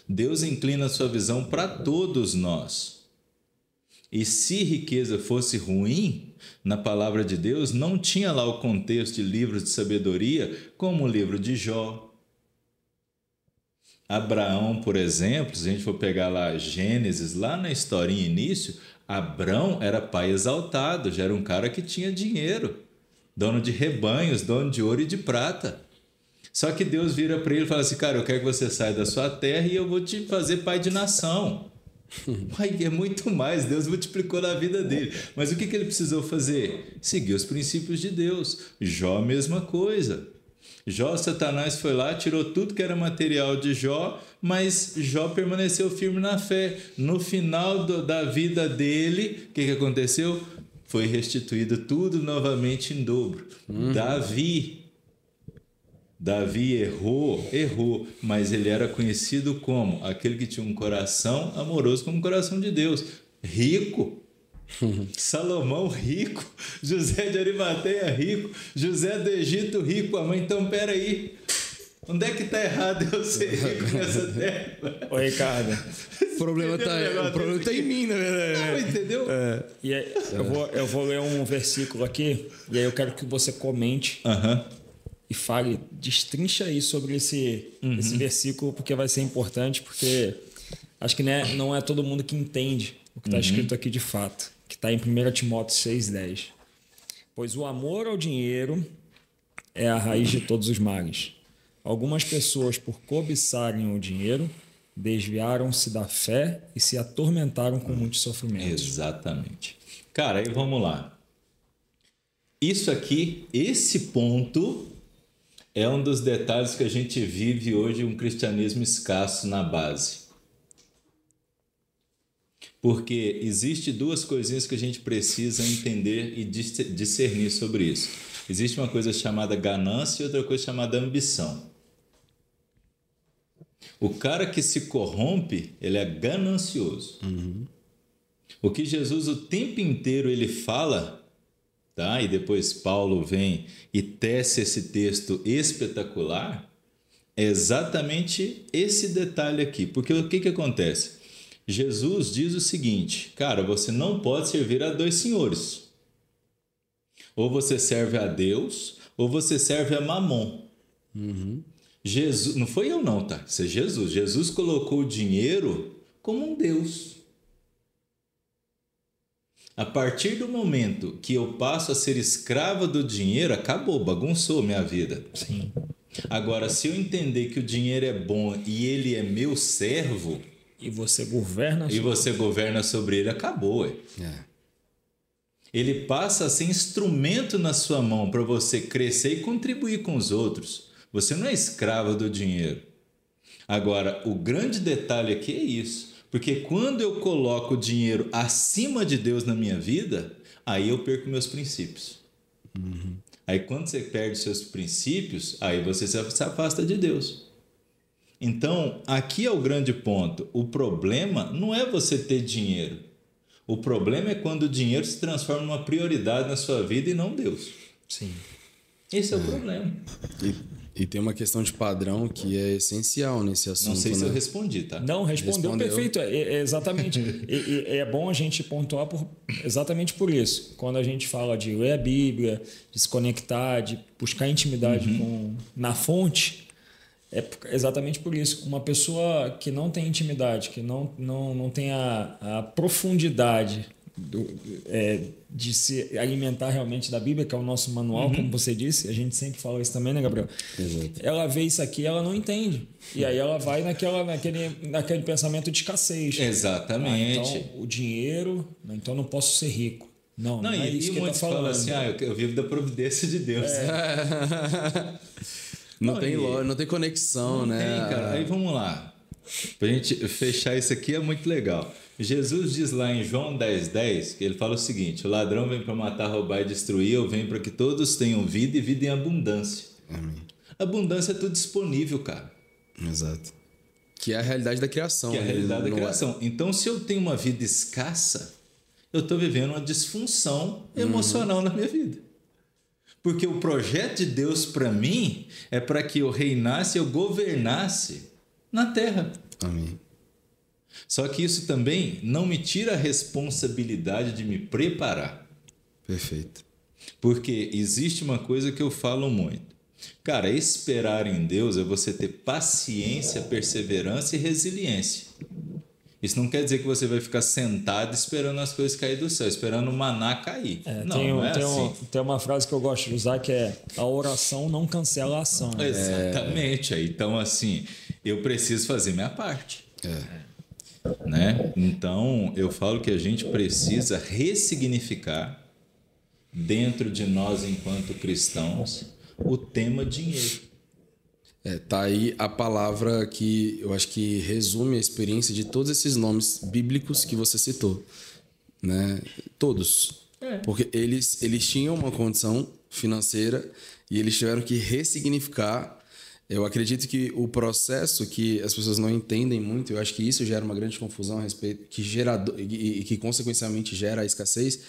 Deus inclina a sua visão para todos nós. E se riqueza fosse ruim, na palavra de Deus, não tinha lá o contexto de livros de sabedoria, como o livro de Jó. Abraão, por exemplo, se a gente for pegar lá Gênesis, lá na historinha início, Abrão era pai exaltado, já era um cara que tinha dinheiro, dono de rebanhos, dono de ouro e de prata. Só que Deus vira para ele e fala assim, cara, eu quero que você saia da sua terra e eu vou te fazer pai de nação. Pai, é muito mais, Deus multiplicou na vida dele. Mas o que ele precisou fazer? Seguir os princípios de Deus. Jó, mesma coisa. Jó, Satanás foi lá, tirou tudo que era material de Jó, mas Jó permaneceu firme na fé. No final da vida dele, o que aconteceu? Foi restituído tudo novamente em dobro. Davi errou, mas ele era conhecido como aquele que tinha um coração amoroso como o coração de Deus. Rico. Salomão rico, José de Arimateia rico, José do Egito rico. A mãe, então peraí, onde é que está errado eu ser rico nessa terra? Ô Ricardo, o problema tá em mim, né? Não, entendeu? E aí, eu vou ler um versículo aqui e aí eu quero que você comente e fale, destrincha aí sobre esse versículo, porque vai ser importante, porque acho que não é todo mundo que entende o que está escrito aqui de fato, que está em 1 Timóteo 6,10. Pois o amor ao dinheiro é a raiz de todos os males. Algumas pessoas, por cobiçarem o dinheiro, desviaram-se da fé e se atormentaram com muitos sofrimentos. Exatamente. Cara, aí vamos lá. Isso aqui, esse ponto, é um dos detalhes que a gente vive hoje um cristianismo escasso na base. Porque existe duas coisinhas que a gente precisa entender e discernir sobre isso. Existe uma coisa chamada ganância e outra coisa chamada ambição. O cara que se corrompe, ele é ganancioso. O que Jesus o tempo inteiro ele fala, tá? E depois Paulo vem e tece esse texto espetacular, é exatamente esse detalhe aqui. Porque o que acontece? Jesus diz o seguinte, cara, você não pode servir a dois senhores. Ou você serve a Deus, ou você serve a Mamon. Jesus, não foi eu não, tá? Isso é Jesus. Jesus colocou o dinheiro como um Deus. A partir do momento que eu passo a ser escravo do dinheiro, acabou, bagunçou minha vida. Sim. Agora, se eu entender que o dinheiro é bom e ele é meu servo... E você governa sobre ele, acabou. Ele passa a ser instrumento na sua mão para você crescer e contribuir com os outros. Você não é escravo do dinheiro. Agora, o grande detalhe aqui é isso. Porque quando eu coloco o dinheiro acima de Deus na minha vida, aí eu perco meus princípios. Aí quando você perde seus princípios, aí você se afasta de Deus. Então, aqui é o grande ponto. O problema não é você ter dinheiro. O problema é quando o dinheiro se transforma numa prioridade na sua vida e não Deus. Sim. Esse é o problema. E tem uma questão de padrão que é essencial nesse assunto. Não sei se eu respondi, tá? Não, respondeu perfeito. Exatamente. É bom a gente pontuar exatamente por isso. Quando a gente fala de ler a Bíblia, de se conectar, de buscar intimidade na fonte, é exatamente por isso. Uma pessoa que não tem intimidade, que não tem a profundidade de se alimentar realmente da Bíblia, que é o nosso manual, como você disse, a gente sempre fala isso também, né, Gabriel? Exato. Ela vê isso aqui, ela não entende. E aí ela vai naquele pensamento de escassez. Exatamente. Então, o dinheiro, então não posso ser rico. Não é isso que ele está falando. Assim, eu vivo da providência de Deus. Não tem conexão, né? Tem, cara. Aí vamos lá. Pra gente fechar isso aqui é muito legal. Jesus diz lá em João 10:10, que ele fala o seguinte: o ladrão vem para matar, roubar e destruir, eu venho para que todos tenham vida e vida em abundância. Amém. Abundância é tudo disponível, cara. Exato. Que é a realidade da criação. Que é a realidade da criação. Então, se eu tenho uma vida escassa, eu estou vivendo uma disfunção emocional na minha vida. Porque o projeto de Deus para mim é para que eu reinasse, eu governasse na terra. Amém. Só que isso também não me tira a responsabilidade de me preparar. Perfeito. Porque existe uma coisa que eu falo muito. Cara, esperar em Deus é você ter paciência, perseverança e resiliência. Isso não quer dizer que você vai ficar sentado esperando as coisas cair do céu, esperando o maná cair. Tem uma frase que eu gosto de usar que é: a oração não cancela a ação. Exatamente. Então, assim, eu preciso fazer minha parte. Né? Então, eu falo que a gente precisa ressignificar dentro de nós, enquanto cristãos, o tema dinheiro. Tá aí a palavra que eu acho que resume a experiência de todos esses nomes bíblicos que você citou, né? Todos. Porque eles tinham uma condição financeira e eles tiveram que ressignificar. Eu acredito que o processo que as pessoas não entendem muito, eu acho que isso gera uma grande confusão a respeito, que consequencialmente gera a escassez,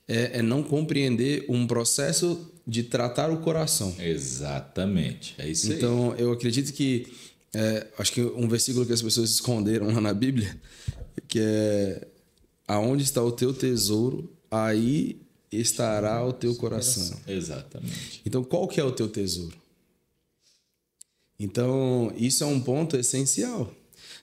é não compreender um processo de tratar o coração. Exatamente, é isso aí. Então, eu acredito que, acho que um versículo que as pessoas esconderam lá na Bíblia, que é: aonde está o teu tesouro, aí estará o teu coração. Exatamente. Então, qual que é o teu tesouro? Então, isso é um ponto essencial,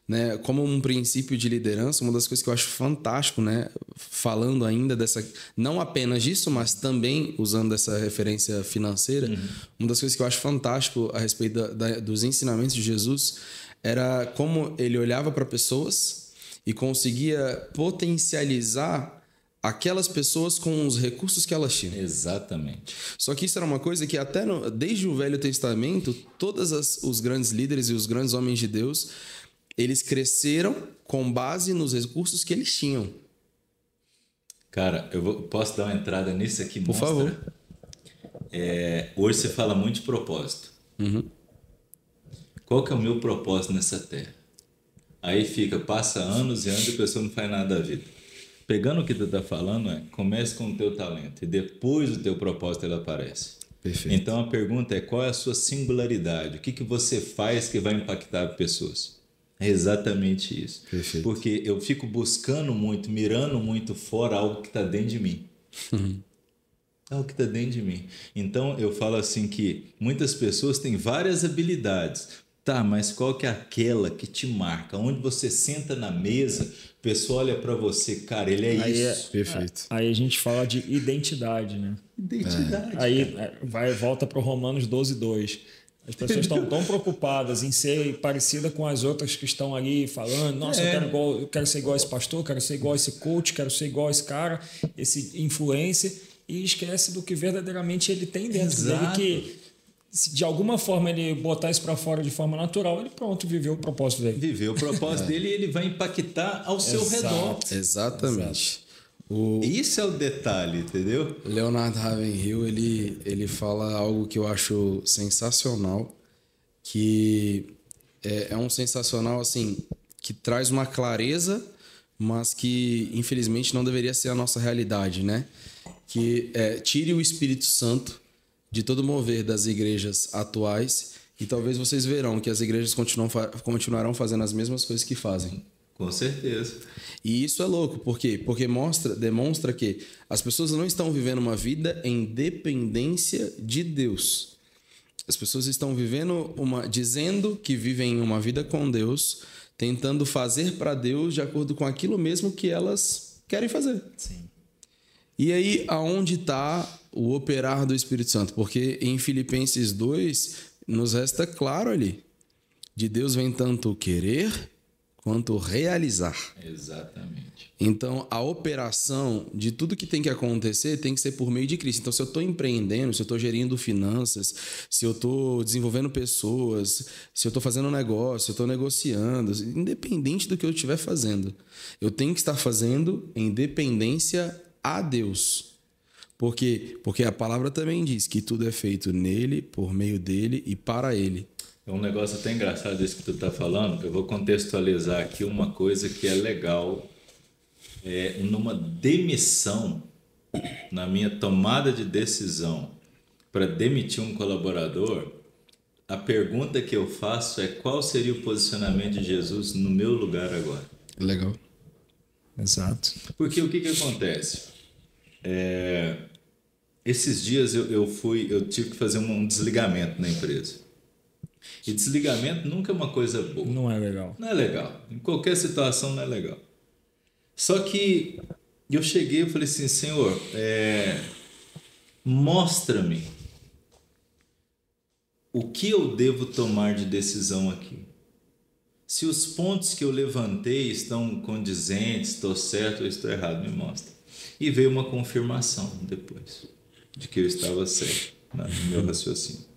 né? Como um princípio de liderança, uma das coisas que eu acho fantástico, né? Falando ainda dessa, não apenas disso, mas também usando essa referência financeira, uma das coisas que eu acho fantástico a respeito dos ensinamentos de Jesus era como ele olhava para pessoas e conseguia potencializar aquelas pessoas com os recursos que elas tinham. Exatamente. Só que isso era uma coisa que até desde o Velho Testamento, todos os grandes líderes e os grandes homens de Deus, eles cresceram com base nos recursos que eles tinham. Cara, posso dar uma entrada nisso aqui? Por favor. Hoje você fala muito de propósito. Uhum. Qual que é o meu propósito nessa terra? Aí passa anos e anos e a pessoa não faz nada da vida. Pegando o que tu tá falando, comece com o teu talento e depois o teu propósito ele aparece. Perfeito. Então a pergunta é: qual é a sua singularidade? O que você faz que vai impactar pessoas? É exatamente isso. Perfeito. Porque eu fico buscando muito, mirando muito fora algo que está dentro de mim. É o que está dentro de mim. Então eu falo assim que muitas pessoas têm várias habilidades. Tá, mas qual que é aquela que te marca? Onde você senta na mesa, o pessoal olha para você, cara, ele é isso. Perfeito. Aí a gente fala de identidade, né? Identidade. Aí volta para o Romanos 12:2. As pessoas estão tão preocupadas em ser parecida com as outras que estão ali falando, nossa, eu quero ser igual a esse pastor, quero ser igual a esse coach, quero ser igual a esse cara, esse influencer, e esquece do que verdadeiramente ele tem dentro dele, que se de alguma forma ele botar isso para fora de forma natural, ele pronto, viveu o propósito dele. Viveu o propósito dele e ele vai impactar ao seu redor. Exatamente. Isso é o detalhe, entendeu? Leonard Ravenhill, ele fala algo que eu acho sensacional, que é um sensacional assim, que traz uma clareza, mas que infelizmente não deveria ser a nossa realidade, né? Que tire o Espírito Santo de todo o mover das igrejas atuais e talvez vocês verão que as igrejas continuarão fazendo as mesmas coisas que fazem. Com certeza. E isso é louco, por quê? Porque demonstra que as pessoas não estão vivendo uma vida em dependência de Deus. As pessoas estão dizendo que vivem uma vida com Deus, tentando fazer para Deus de acordo com aquilo mesmo que elas querem fazer. Sim. E aí, aonde está o operar do Espírito Santo? Porque em Filipenses 2, nos resta claro ali, de Deus vem tanto querer quanto realizar. Exatamente. Então, a operação de tudo que tem que acontecer tem que ser por meio de Cristo. Então, se eu estou empreendendo, se eu estou gerindo finanças, se eu estou desenvolvendo pessoas, se eu estou fazendo um negócio, se eu estou negociando, independente do que eu estiver fazendo, eu tenho que estar fazendo em dependência a Deus. Por quê? Porque a palavra também diz que tudo é feito nele, por meio dele e para ele. É um negócio até engraçado isso que tu tá falando. Eu vou contextualizar aqui uma coisa que é legal. Numa demissão, na minha tomada de decisão para demitir um colaborador, a pergunta que eu faço é: qual seria o posicionamento de Jesus no meu lugar agora? Legal. Exato. Porque o que acontece? Esses dias eu tive que fazer um desligamento na empresa. E desligamento nunca é uma coisa boa. Não é legal. Não é legal. Em qualquer situação não é legal. Só que eu cheguei e falei assim: Senhor, mostra-me o que eu devo tomar de decisão aqui. Se os pontos que eu levantei estão condizentes, estou certo ou estou errado, me mostra. E veio uma confirmação depois de que eu estava certo no meu raciocínio.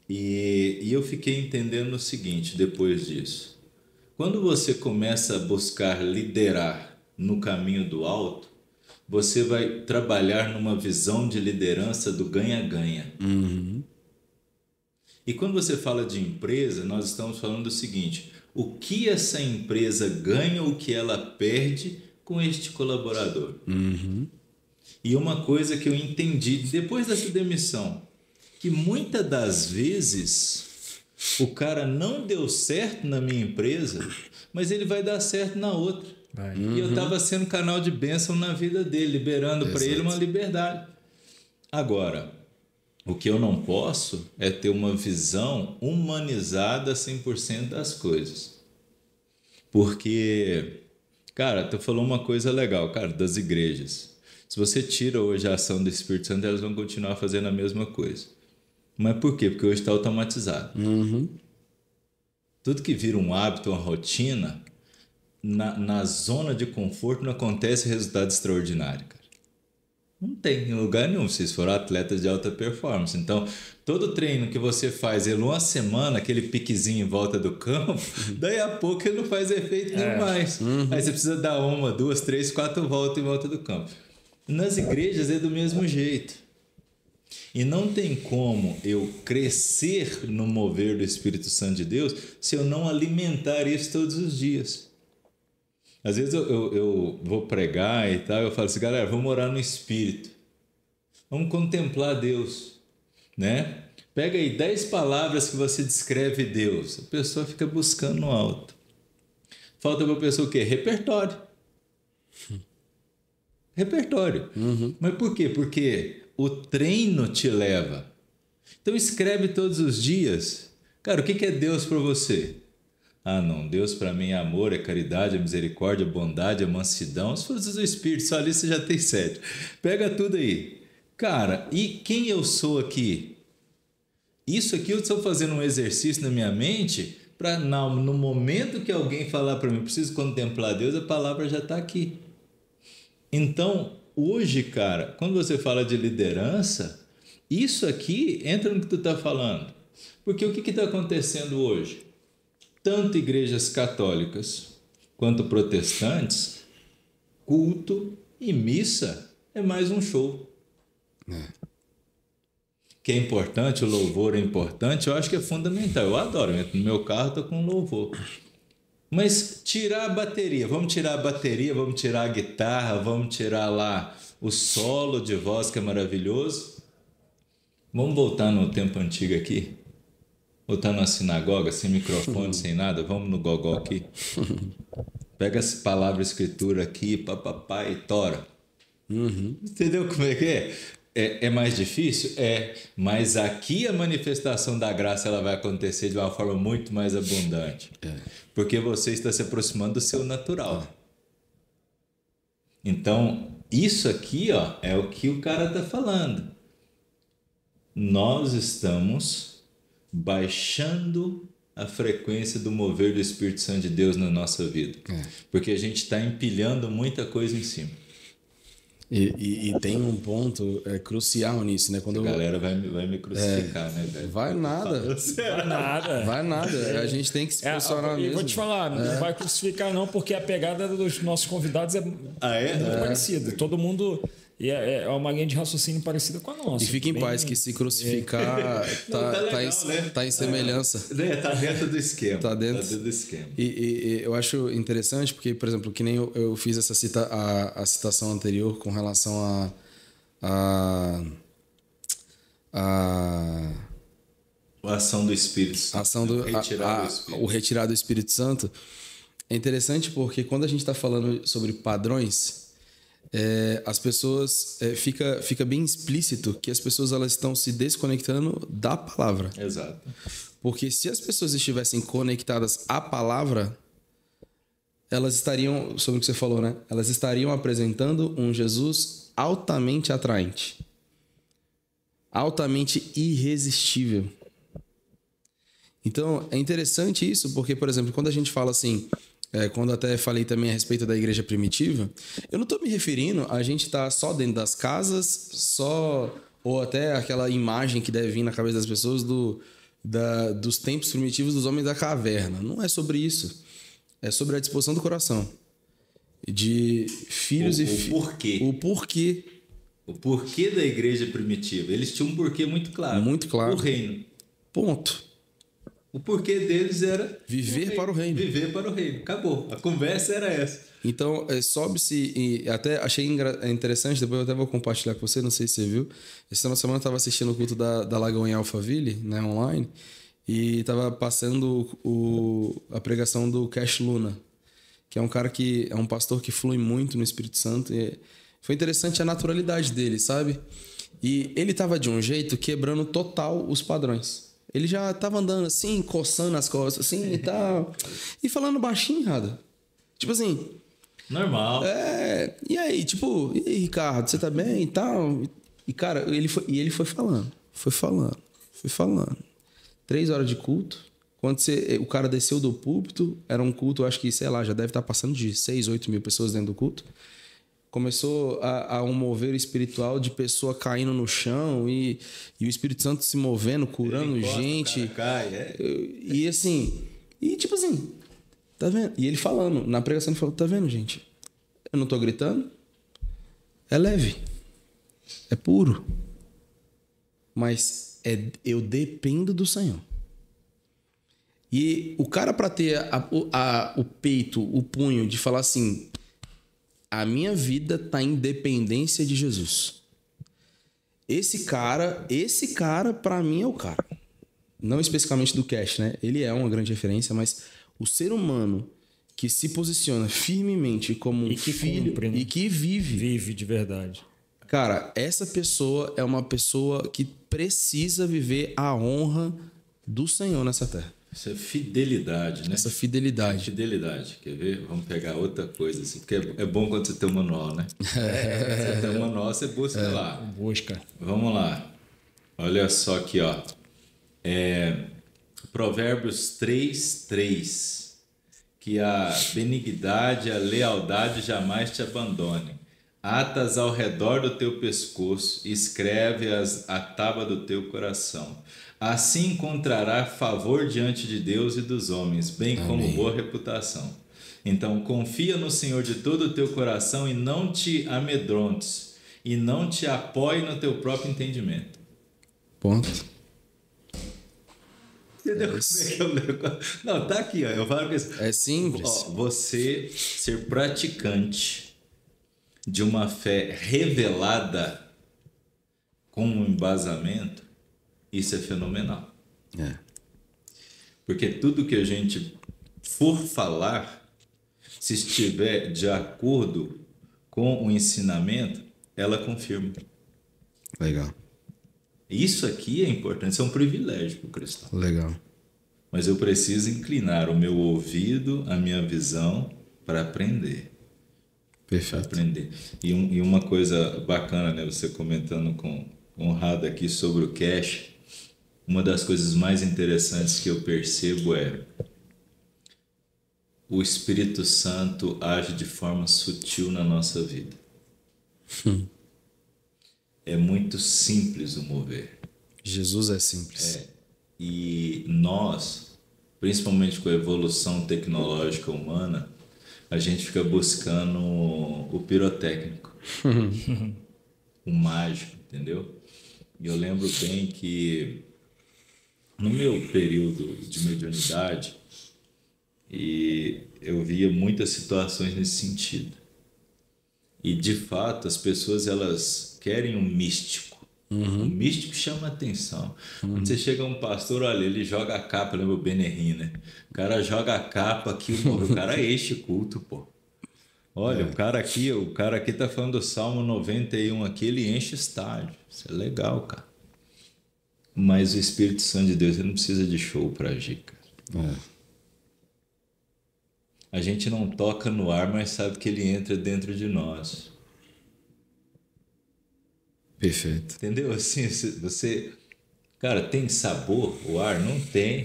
E eu fiquei entendendo o seguinte depois disso: quando você começa a buscar liderar no caminho do alto, você vai trabalhar numa visão de liderança do ganha-ganha. Uhum. E quando você fala de empresa, nós estamos falando do seguinte: o que essa empresa ganha, o que ela perde com este colaborador. Uhum. E uma coisa que eu entendi depois dessa demissão, que muitas das vezes o cara não deu certo na minha empresa, mas ele vai dar certo na outra. E eu estava sendo canal de bênção na vida dele, liberando para ele uma liberdade. Agora, o que eu não posso é ter uma visão humanizada 100% das coisas. Porque, cara, tu falou uma coisa legal, cara, das igrejas. Se você tira hoje a ação do Espírito Santo, elas vão continuar fazendo a mesma coisa. Mas por quê? Porque hoje está automatizado. Uhum. tudo que vira um hábito, uma rotina, na zona de conforto não acontece resultado extraordinário, cara. Não tem em lugar nenhum. Vocês foram atletas de alta performance. Então, todo treino que você faz, ele uma semana, aquele piquezinho em volta do campo, daí a pouco ele não faz efeito nenhum mais. Aí você precisa dar 1, 2, 3, 4 voltas em volta do campo. Nas igrejas é do mesmo jeito. E não tem como eu crescer no mover do Espírito Santo de Deus se eu não alimentar isso todos os dias. Às vezes eu vou pregar e tal, eu falo assim, galera, vamos orar no Espírito. Vamos contemplar Deus, né? Pega aí 10 palavras que você descreve Deus. A pessoa fica buscando no alto. Falta para a pessoa o quê? Repertório. Repertório. Mas por quê? Porque o treino te leva. Então escreve todos os dias. Cara, o que é Deus para você? Ah, não, Deus para mim é amor, é caridade, é misericórdia, é bondade, é mansidão. Os frutos do Espírito, só ali você já tem 7. Pega tudo aí. Cara, e quem eu sou aqui? Isso aqui eu estou fazendo um exercício na minha mente para no momento que alguém falar para mim, preciso contemplar Deus, a palavra já está aqui. Então, hoje, cara, quando você fala de liderança, isso aqui entra no que tu está falando. Porque o que está acontecendo hoje? Tanto igrejas católicas quanto protestantes, culto e missa é mais um show. Que é importante, o louvor é importante, eu acho que é fundamental. Eu adoro, eu entro no meu carro, estou com louvor. Mas tirar a bateria, vamos tirar a bateria, vamos tirar a guitarra, vamos tirar lá o solo de voz que é maravilhoso. Vamos voltar no tempo antigo aqui. Voltar numa sinagoga, sem microfone, sem nada, vamos no gogó aqui. Pega essa palavra escritura aqui, papapá e tora. Entendeu como é que é? É mais difícil? É, mas aqui a manifestação da graça ela vai acontecer de uma forma muito mais abundante. Porque você está se aproximando do seu natural. Então, isso aqui ó, é o que o cara está falando. Nós estamos baixando a frequência do mover do Espírito Santo de Deus na nossa vida. Porque a gente está empilhando muita coisa em cima. E tem um ponto crucial nisso, né? Quando a galera vai me crucificar, né, velho? Vai nada. Vai nada. A gente tem que se posicionar mesmo. Eu vou te falar, não vai crucificar não, porque a pegada dos nossos convidados é muito parecida. Todo mundo... é uma linha de raciocínio parecida com a nossa. E fique em paz, que se crucificar tá em semelhança. Tá dentro do esquema. Tá dentro do esquema. E eu acho interessante porque, por exemplo, que nem eu fiz essa a citação anterior com relação a ação do Espírito Santo. O retirar do Espírito Santo. É interessante porque quando a gente está falando sobre padrões... as pessoas fica bem explícito que as pessoas elas estão se desconectando da palavra. Exato. Porque se as pessoas estivessem conectadas à palavra, elas estariam, sobre o que você falou, né? Elas estariam apresentando um Jesus altamente atraente, altamente irresistível. Então é interessante isso porque, por exemplo, quando a gente fala assim... quando até falei também a respeito da igreja primitiva, eu não estou me referindo a gente estar só dentro das casas, ou até aquela imagem que deve vir na cabeça das pessoas dos tempos primitivos dos homens da caverna. Não é sobre isso. É sobre a disposição do coração. De filhos e filhos. Porquê. O porquê. O porquê da igreja primitiva. Eles tinham um porquê muito claro. Muito claro. O reino. Ponto. O porquê deles era... Viver para o reino. Viver para o reino. Acabou. A conversa era essa. Então, sobe-se... E até achei interessante, depois eu até vou compartilhar com você, não sei se você viu. Essa semana eu estava assistindo o culto da Lagoa em Alphaville, né, online, e estava passando a pregação do Cash Luna, que é um cara que... É um pastor que flui muito no Espírito Santo. E foi interessante a naturalidade dele, sabe? E ele estava de um jeito quebrando total os padrões. Ele já tava andando assim, coçando as costas, assim e tal. E falando baixinho, Rada. Tipo assim... Normal. E aí, tipo... E aí, Ricardo, você tá bem e tal? E, cara, ele foi falando. Foi falando. 3 horas de culto. quando o cara desceu do púlpito, era um culto, acho que, sei lá, já deve estar passando de 6, 8 mil pessoas dentro do culto. Começou a um mover espiritual de pessoa caindo no chão e o Espírito Santo se movendo, curando gente. E assim, e tipo assim, tá vendo? E ele falando, na pregação ele falou, tá vendo, gente? Eu não tô gritando, é leve, é puro, mas eu dependo do Senhor. E o cara para ter o peito, o punho de falar assim, a minha vida tá em dependência de Jesus. Esse cara para mim é o cara. Não especificamente do Cash, né? Ele é uma grande referência, mas o ser humano que se posiciona firmemente como um filho cumpre, né? E que vive de verdade. Cara, essa pessoa é uma pessoa que precisa viver a honra do Senhor nessa terra. Isso é fidelidade, né? Essa fidelidade. Fidelidade. Quer ver? Vamos pegar outra coisa, assim, porque é bom quando você tem um manual, né? Você tem um manual, você busca lá. Busca. Vamos lá. Olha só aqui, ó. Provérbios 3:3. Que a benignidade e a lealdade jamais te abandonem. Atas ao redor do teu pescoço, escreve-as à tábua do teu coração. Assim encontrará favor diante de Deus e dos homens, bem como boa reputação. Então, confia no Senhor de todo o teu coração e não te amedrontes, e não te apoie no teu próprio entendimento. Ponto. Entendeu como é que é o negócio? Não, tá aqui, ó. Eu falo com isso. É simples. Ó, você ser praticante de uma fé revelada com um embasamento, isso é fenomenal. Porque tudo que a gente for falar, se estiver de acordo com o ensinamento, ela confirma. Legal. Isso aqui é importante, isso é um privilégio para o cristão. Legal. Mas eu preciso inclinar o meu ouvido, a minha visão, para aprender. Perfeito. Aprender. E uma coisa bacana, né? Você comentando com Honrado aqui sobre o Cash, uma das coisas mais interessantes que eu percebo é o Espírito Santo age de forma sutil na nossa vida. É muito simples o mover. Jesus é simples. E nós, principalmente com a evolução tecnológica humana, a gente fica buscando o pirotécnico, o mágico, entendeu? E eu lembro bem que no meu período de mediunidade, eu via muitas situações nesse sentido. E de fato as pessoas elas querem um místico. O místico chama atenção. Quando você chega a um pastor, olha, ele joga a capa, lembra o Benerrim, né? O cara joga a capa aqui, o cara enche o culto, pô. Olha, o cara aqui tá falando do Salmo 91 aqui, ele enche o estádio. Isso é legal, cara. Mas o Espírito Santo de Deus, ele não precisa de show pra agir, cara. A gente não toca no ar, mas sabe que ele entra dentro de nós. Perfeito. Entendeu? Assim, você... Cara, tem sabor o ar? Não tem.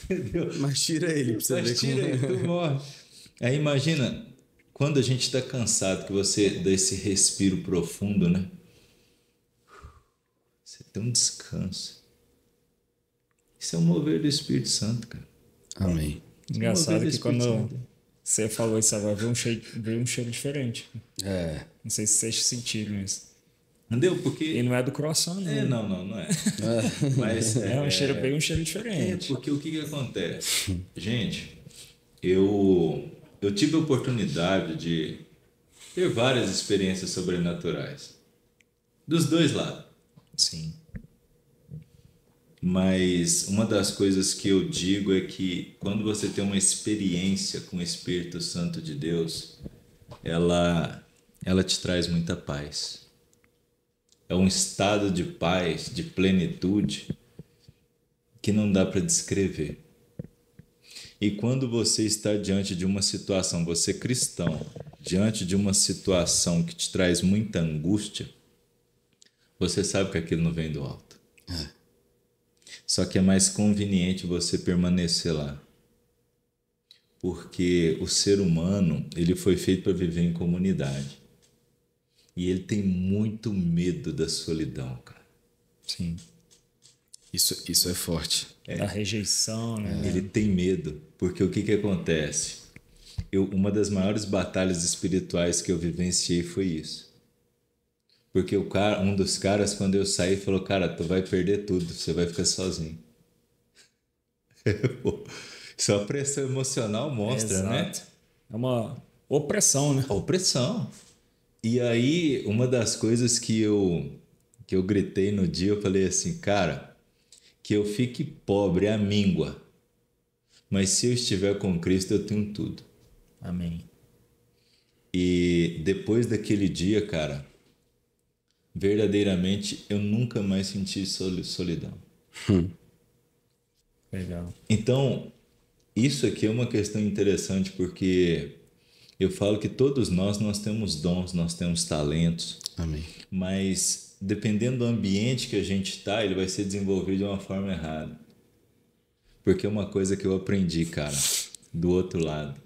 Entendeu? Mas tira ele pra você ver Tira ele, tu morre. Aí imagina, quando a gente está cansado, que você dá esse respiro profundo, né? Você tem um descanso. Isso é o mover do Espírito Santo, cara. Amém. Engraçado que quando você falou isso agora, veio um cheiro diferente. Não sei se vocês sentiram isso. Entendeu? Porque... E não é do croissant, não. Não é. Mas, veio um cheiro diferente. Porque o que acontece? Gente, eu tive a oportunidade de ter várias experiências sobrenaturais. Dos dois lados. Sim. Mas uma das coisas que eu digo é que quando você tem uma experiência com o Espírito Santo de Deus, ela te traz muita paz. É um estado de paz, de plenitude, que não dá para descrever. E quando você está diante de uma situação, você cristão, diante de uma situação que te traz muita angústia, você sabe que aquilo não vem do alto. Só que é mais conveniente você permanecer lá. Porque o ser humano, ele foi feito para viver em comunidade. E ele tem muito medo da solidão, cara. Sim. Isso é forte. Da rejeição, né? Ele tem medo, porque o que acontece? Uma das maiores batalhas espirituais que eu vivenciei foi isso. Porque um dos caras, quando eu saí, falou, cara, tu vai perder tudo, você vai ficar sozinho. Isso é uma pressão emocional monstra, né? É uma opressão, né? Opressão. E aí, uma das coisas que eu gritei no dia, eu falei assim, cara, que eu fique pobre, a míngua. Mas se eu estiver com Cristo, eu tenho tudo. Amém. E depois daquele dia, cara, verdadeiramente, eu nunca mais senti solidão. Legal. Então, isso aqui é uma questão interessante, porque eu falo que todos nós temos dons, nós temos talentos. Amém. Mas dependendo do ambiente que a gente está, ele vai ser desenvolvido de uma forma errada. Porque é uma coisa que eu aprendi, cara, do outro lado.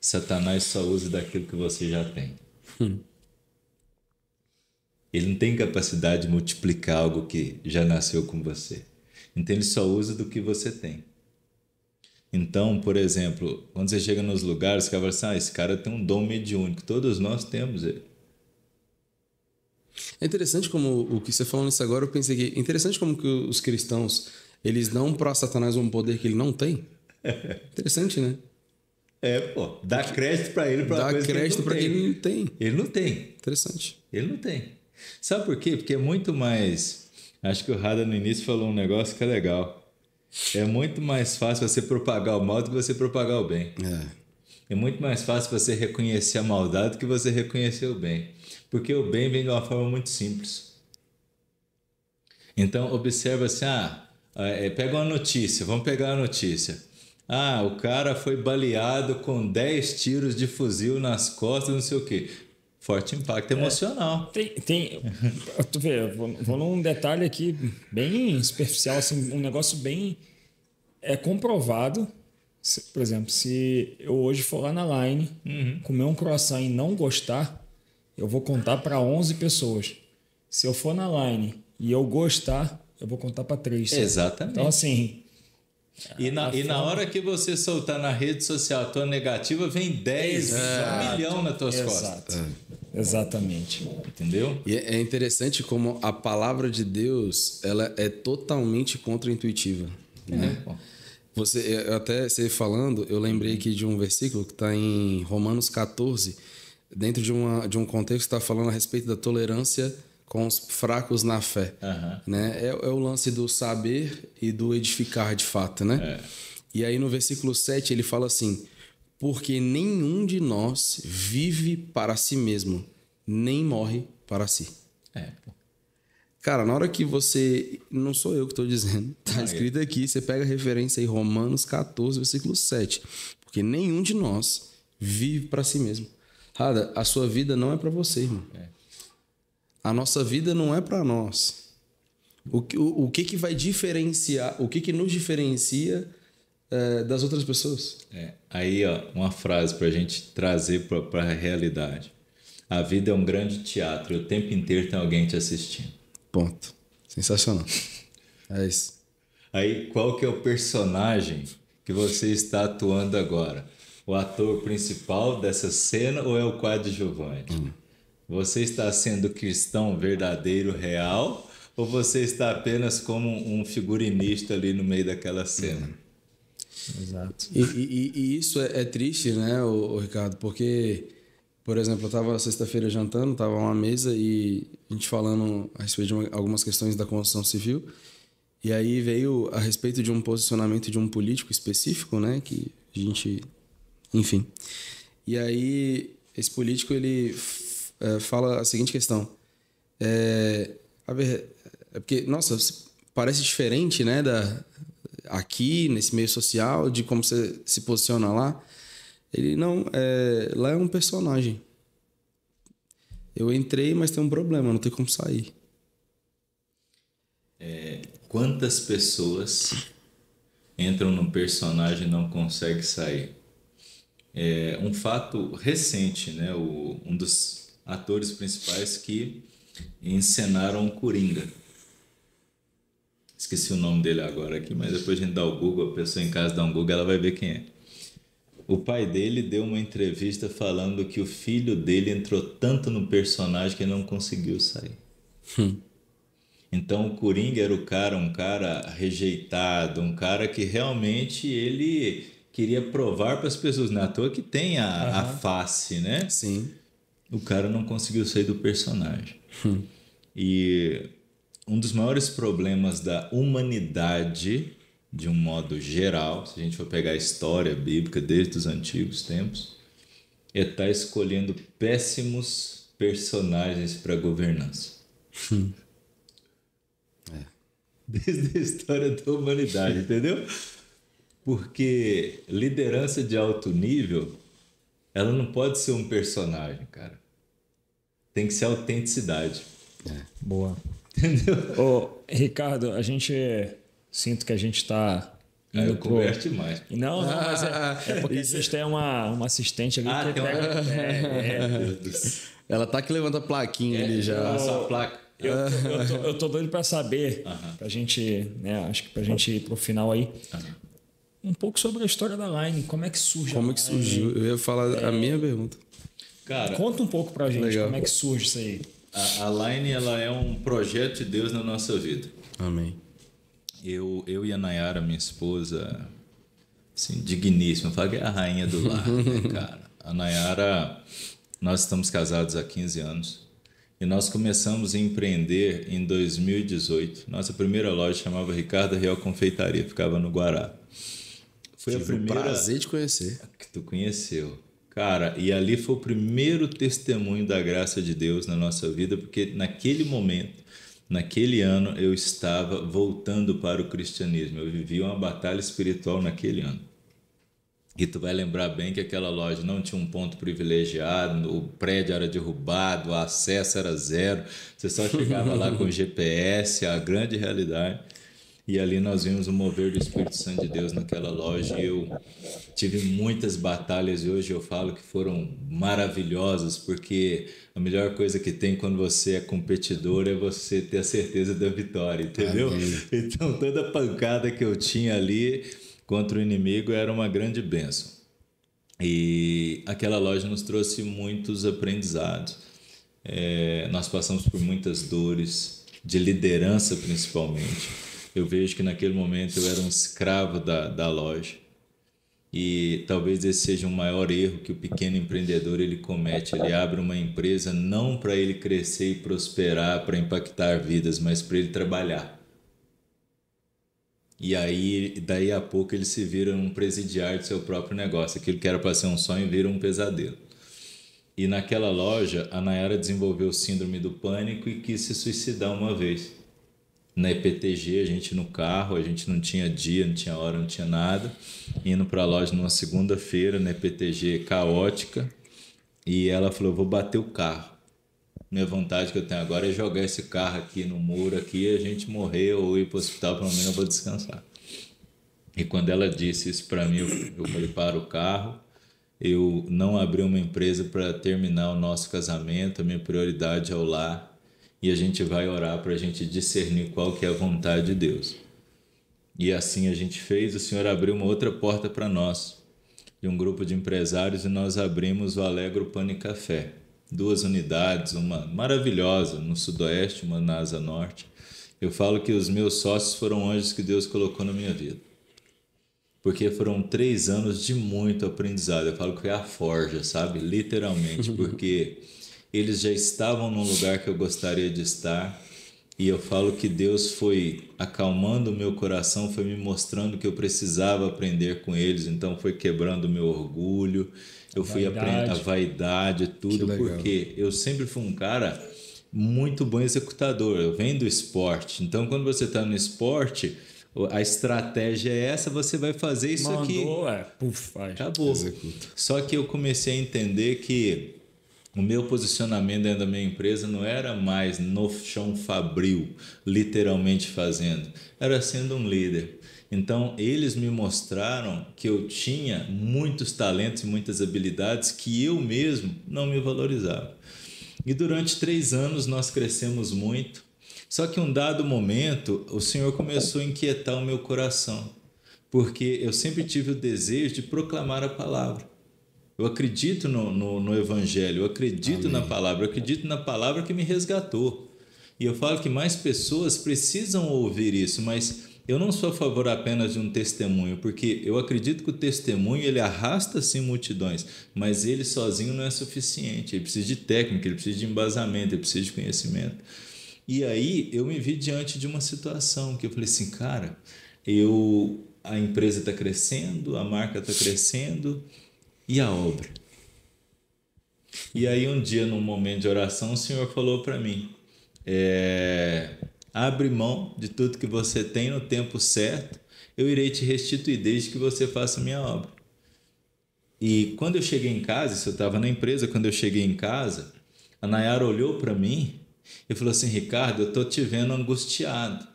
Satanás só usa daquilo que você já tem. Ele não tem capacidade de multiplicar algo que já nasceu com você. Então ele só usa do que você tem. Então, por exemplo, quando você chega nos lugares, você fala assim, esse cara tem um dom mediúnico. Todos nós temos ele. É interessante como o que você falou nisso agora, eu pensei que é interessante como que os cristãos, eles dão para Satanás um poder que ele não tem. Interessante, né? Pô, dá crédito para ele para uma coisa crédito para ele não tem. Ele não tem. Interessante. Ele não tem. Sabe por quê? Porque é muito mais... Acho que o Rada no início falou um negócio que é legal. É muito mais fácil você propagar o mal do que você propagar o bem. É muito mais fácil você reconhecer a maldade do que você reconhecer o bem. Porque o bem vem de uma forma muito simples. Então, observa assim, pega uma notícia, vamos pegar a notícia. O cara foi baleado com 10 tiros de fuzil nas costas, não sei o quê. Forte impacto emocional. Tu vê, vou num detalhe aqui bem superficial, assim, um negócio bem comprovado. Por exemplo, se eu hoje for lá na Line, comer um croissant e não gostar, eu vou contar para 11 pessoas. Se eu for na Line e eu gostar, eu vou contar para 3. Exatamente. Então, assim... E na hora que você soltar na rede social a tua negativa, vem 10, 1 milhão nas tuas costas. Exatamente. Entendeu? E é interessante como a palavra de Deus, ela é totalmente contraintuitiva. Né? Você falando, eu lembrei aqui de um versículo que está em Romanos 14, dentro de um contexto que está falando a respeito da tolerância com os fracos na fé. Né? É o lance do saber e do edificar de fato. Né? E aí no versículo 7 ele fala assim, porque nenhum de nós vive para si mesmo, nem morre para si. Cara, na hora que você... Não sou eu que estou dizendo. Está escrito aqui, você pega a referência aí, Romanos 14, versículo 7. Porque nenhum de nós vive para si mesmo. Rada, a sua vida não é para você, irmão. A nossa vida não é para nós. O que vai diferenciar, o que nos diferencia das outras pessoas? Aí, uma frase para a gente trazer para a realidade. A vida é um grande teatro e o tempo inteiro tem alguém te assistindo. Ponto. Sensacional. É isso. Aí, qual que é o personagem que você está atuando agora? O ator principal dessa cena ou é o coadjuvante? Você está sendo cristão verdadeiro, real, ou você está apenas como um figurinista ali no meio daquela cena? Exato. E isso é triste, né, o Ricardo? Porque, por exemplo, eu estava sexta-feira jantando, estava uma mesa e a gente falando a respeito de algumas questões da construção civil, e aí veio a respeito de um posicionamento de um político específico, né, que a gente... Enfim. E aí, esse político, ele... fala a seguinte questão. Porque, nossa, parece diferente, né? Aqui, nesse meio social, de como você se posiciona lá. Ele não... lá é um personagem. Eu entrei, mas tem um problema, não tem como sair. quantas pessoas entram num personagem e não conseguem sair. É um fato recente, né? Um dos atores principais que encenaram o Coringa. Esqueci o nome dele agora aqui, mas depois a gente dá o Google, a pessoa em casa dá um Google, ela vai ver quem é. O pai dele deu uma entrevista falando que o filho dele entrou tanto no personagem que ele não conseguiu sair. Então o Coringa era um cara rejeitado, um cara que realmente ele queria provar para as pessoas, não é à toa que tem a face, né? Sim. O cara não conseguiu sair do personagem. E um dos maiores problemas da humanidade, de um modo geral, se a gente for pegar a história bíblica desde os antigos tempos, é estar escolhendo péssimos personagens para governança. Desde a história da humanidade, entendeu? Porque liderança de alto nível, ela não pode ser um personagem, cara. Tem que ser autenticidade. Boa. Entendeu? Ô, Ricardo, sinto que a gente está Aí eu converso demais. Não, mas é porque a gente tem uma assistente ali que tem pega... Ela tá que levanta a plaquinha ali já. Essa placa. Eu tô doido para saber, pra gente, né, acho que pra gente ir pro final aí, um pouco sobre a história da Line, como é que surge Como é que surgiu? Eu ia falar a minha pergunta. Cara, Conta um pouco pra gente, legal. como é que surge isso aí. a Line, ela é um projeto de Deus na nossa vida. Amém. Eu e a Nayara, minha esposa, assim, digníssima, eu falo que é a rainha do lar, né, cara? A Nayara, nós estamos casados há 15 anos e nós começamos a empreender em 2018. Nossa primeira loja chamava Ricardo Real Confeitaria, ficava no Guará. Foi Tive a primeira... o prazer de conhecer. Que tu conheceu. Cara, e ali foi o primeiro testemunho da graça de Deus na nossa vida, porque naquele momento, naquele ano, eu estava voltando para o cristianismo. Eu vivia uma batalha espiritual naquele ano. E tu vai lembrar bem que aquela loja não tinha um ponto privilegiado, o prédio era derrubado, o acesso era zero, você só chegava lá com GPS, a grande realidade. E ali nós vimos o mover do Espírito Santo de Deus naquela loja e eu tive muitas batalhas e hoje eu falo que foram maravilhosas, porque a melhor coisa que tem quando você é competidor é você ter a certeza da vitória, entendeu? Então toda pancada que eu tinha ali contra o inimigo era uma grande bênção. E aquela loja nos trouxe muitos aprendizados. Nós passamos por muitas dores, de liderança principalmente. Eu vejo que naquele momento eu era um escravo da loja. E talvez esse seja o maior erro que o pequeno empreendedor ele comete. Ele abre uma empresa não para ele crescer e prosperar, para impactar vidas, mas para ele trabalhar. E aí, daí a pouco, ele se vira um presidiário do seu próprio negócio. Aquilo que era para ser um sonho vira um pesadelo. E naquela loja, a Nayara desenvolveu síndrome do pânico e quis se suicidar uma vez. Na EPTG, a gente no carro, a gente não tinha dia, não tinha hora, não tinha nada. Indo para a loja numa segunda-feira, na EPTG caótica. E ela falou, vou bater o carro. Minha vontade que eu tenho agora é jogar esse carro aqui no muro aqui, a gente morrer ou ir para o hospital, pelo menos eu vou descansar. E quando ela disse isso para mim, eu falei, para o carro. Eu não abri uma empresa para terminar o nosso casamento, a minha prioridade é o lar. E a gente vai orar para a gente discernir qual que é a vontade de Deus. E assim a gente fez, o Senhor abriu uma outra porta para nós, de um grupo de empresários, e nós abrimos o Alegro Pão e Café. 2 unidades, uma maravilhosa no Sudoeste, uma na Asa Norte. Eu falo que os meus sócios foram anjos que Deus colocou na minha vida. Porque foram 3 anos de muito aprendizado. Eu falo que foi a forja, sabe? Literalmente, porque eles já estavam num lugar que eu gostaria de estar. E eu falo que Deus foi acalmando o meu coração, foi me mostrando que eu precisava aprender com eles. Então foi quebrando o meu orgulho, eu fui aprendendo a vaidade, tudo, porque eu sempre fui um cara muito bom executador. Eu venho do esporte. Então quando você está no esporte, a estratégia é essa, você vai fazer isso aqui. Puf, faz. Acabou. Só que eu comecei a entender que O meu posicionamento dentro da minha empresa não era mais no chão fabril, literalmente fazendo, era sendo um líder. Então, eles me mostraram que eu tinha muitos talentos e muitas habilidades que eu mesmo não me valorizava. E durante 3 anos nós crescemos muito, só que um dado momento o Senhor começou a inquietar o meu coração, porque eu sempre tive o desejo de proclamar a palavra. Eu acredito no Evangelho, eu acredito na palavra, eu acredito na palavra que me resgatou. E eu falo que mais pessoas precisam ouvir isso, mas eu não sou a favor apenas de um testemunho, porque eu acredito que o testemunho ele arrasta sim multidões, mas ele sozinho não é suficiente. Ele precisa de técnica, ele precisa de embasamento, ele precisa de conhecimento. E aí eu me vi diante de uma situação que eu falei assim, cara, a empresa está crescendo, a marca está crescendo, e a obra? E aí um dia, num momento de oração, o Senhor falou para mim, abre mão de tudo que você tem no tempo certo, eu irei te restituir desde que você faça a minha obra. E quando eu cheguei em casa, isso eu estava na empresa, quando eu cheguei em casa, a Nayara olhou para mim e falou assim, Ricardo, eu estou te vendo angustiado.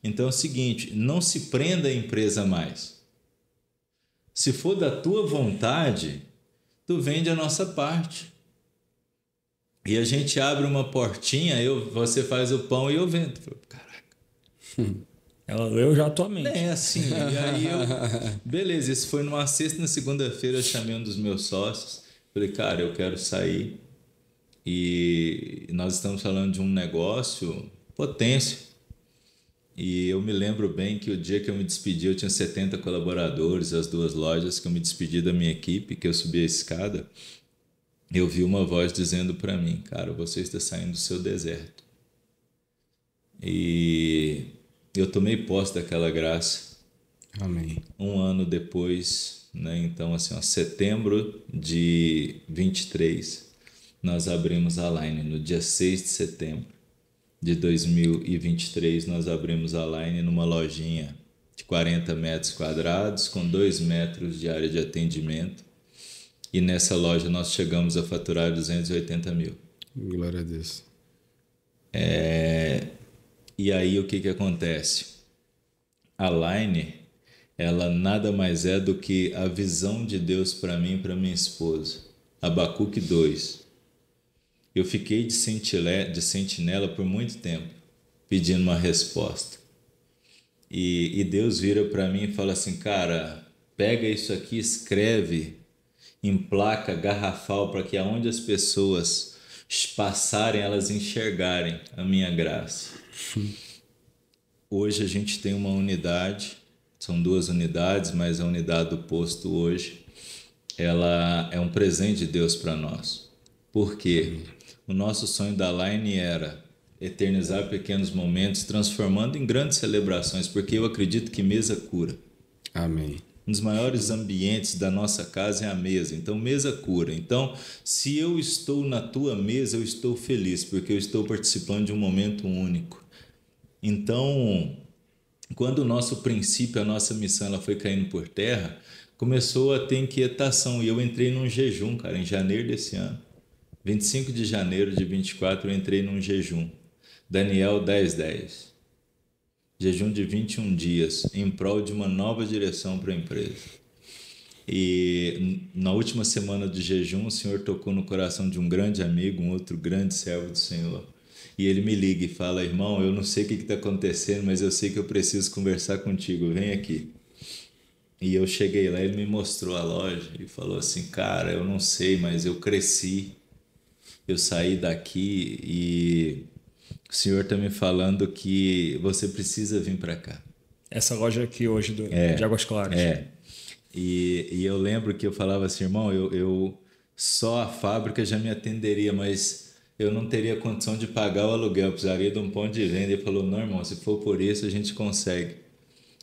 Então é o seguinte, não se prenda à empresa mais. Se for da tua vontade, tu vende a nossa parte. E a gente abre uma portinha, você faz o pão e eu vendo. Caraca. Ela leu já a tua mente. É assim. E aí beleza, isso foi numa sexta, na segunda-feira eu chamei um dos meus sócios. Falei, cara, eu quero sair. E nós estamos falando de um negócio potência. E eu me lembro bem que o dia que eu me despedi, eu tinha 70 colaboradores, as 2 lojas, que eu me despedi da minha equipe, que eu subi a escada, eu vi uma voz dizendo para mim, cara, você está saindo do seu deserto. E eu tomei posse daquela graça. Amém. 1 ano depois, né? Então, assim, setembro de 23, nós abrimos a Line. No dia 6 de setembro de 2023, nós abrimos a Line numa lojinha de 40 metros quadrados, com 2 metros de área de atendimento. E nessa loja nós chegamos a faturar 280 mil. Glória a Deus. E aí o que acontece? A Line, ela nada mais é do que a visão de Deus para mim e para minha esposa. Abacuque 2. Eu fiquei de sentinela por muito tempo, pedindo uma resposta. E Deus vira para mim e fala assim, cara, pega isso aqui, escreve em placa garrafal para que aonde as pessoas passarem, elas enxergarem a minha graça. Hoje a gente tem uma unidade, são 2 unidades, mas a unidade do posto hoje, ela é um presente de Deus para nós. Por quê? O nosso sonho da Line era eternizar pequenos momentos, transformando em grandes celebrações, porque eu acredito que mesa cura. Amém. Um dos maiores ambientes da nossa casa é a mesa, então mesa cura. Então, se eu estou na tua mesa, eu estou feliz, porque eu estou participando de um momento único. Então, quando o nosso princípio, a nossa missão, ela foi caindo por terra, começou a ter inquietação, e eu entrei num jejum, cara, em janeiro desse ano. 25 de janeiro de 24, eu entrei num jejum. Daniel 10:10. Jejum de 21 dias, em prol de uma nova direção para a empresa. E na última semana de jejum, o Senhor tocou no coração de um grande amigo, um outro grande servo do Senhor. E ele me liga e fala, irmão, eu não sei o que está acontecendo, mas eu sei que eu preciso conversar contigo, vem aqui. E eu cheguei lá, ele me mostrou a loja e falou assim, cara, eu não sei, mas eu cresci. Eu saí daqui e o Senhor está me falando que você precisa vir para cá. Essa loja aqui hoje de Águas Claras. E eu lembro que eu falava assim, irmão, eu só a fábrica já me atenderia, mas eu não teria condição de pagar o aluguel, eu precisaria de um ponto de venda. Ele falou, não, irmão, se for por isso a gente consegue.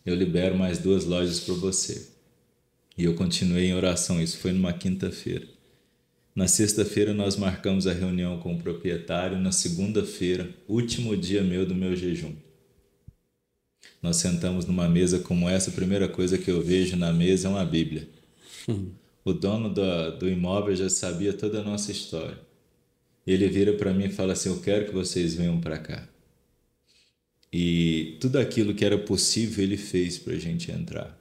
Eu libero mais 2 lojas para você. E eu continuei em oração, isso foi numa quinta-feira. Na sexta-feira nós marcamos a reunião com o proprietário, na segunda-feira, último dia do meu jejum. Nós sentamos numa mesa como essa, a primeira coisa que eu vejo na mesa é uma Bíblia. O dono do imóvel já sabia toda a nossa história. Ele vira para mim e fala assim: eu quero que vocês venham para cá. E tudo aquilo que era possível ele fez para a gente entrar.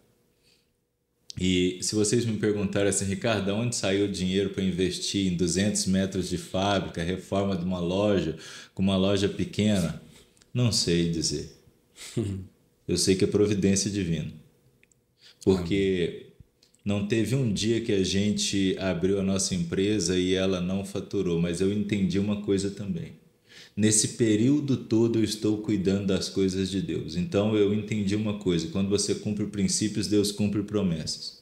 E se vocês me perguntarem assim, Ricardo, de onde saiu o dinheiro para investir em 200 metros de fábrica, reforma de uma loja, com uma loja pequena? Não sei dizer. Eu sei que é providência divina. Porque não teve um dia que a gente abriu a nossa empresa e ela não faturou, mas eu entendi uma coisa também. Nesse período todo eu estou cuidando das coisas de Deus. Então eu entendi uma coisa: quando você cumpre princípios, Deus cumpre promessas.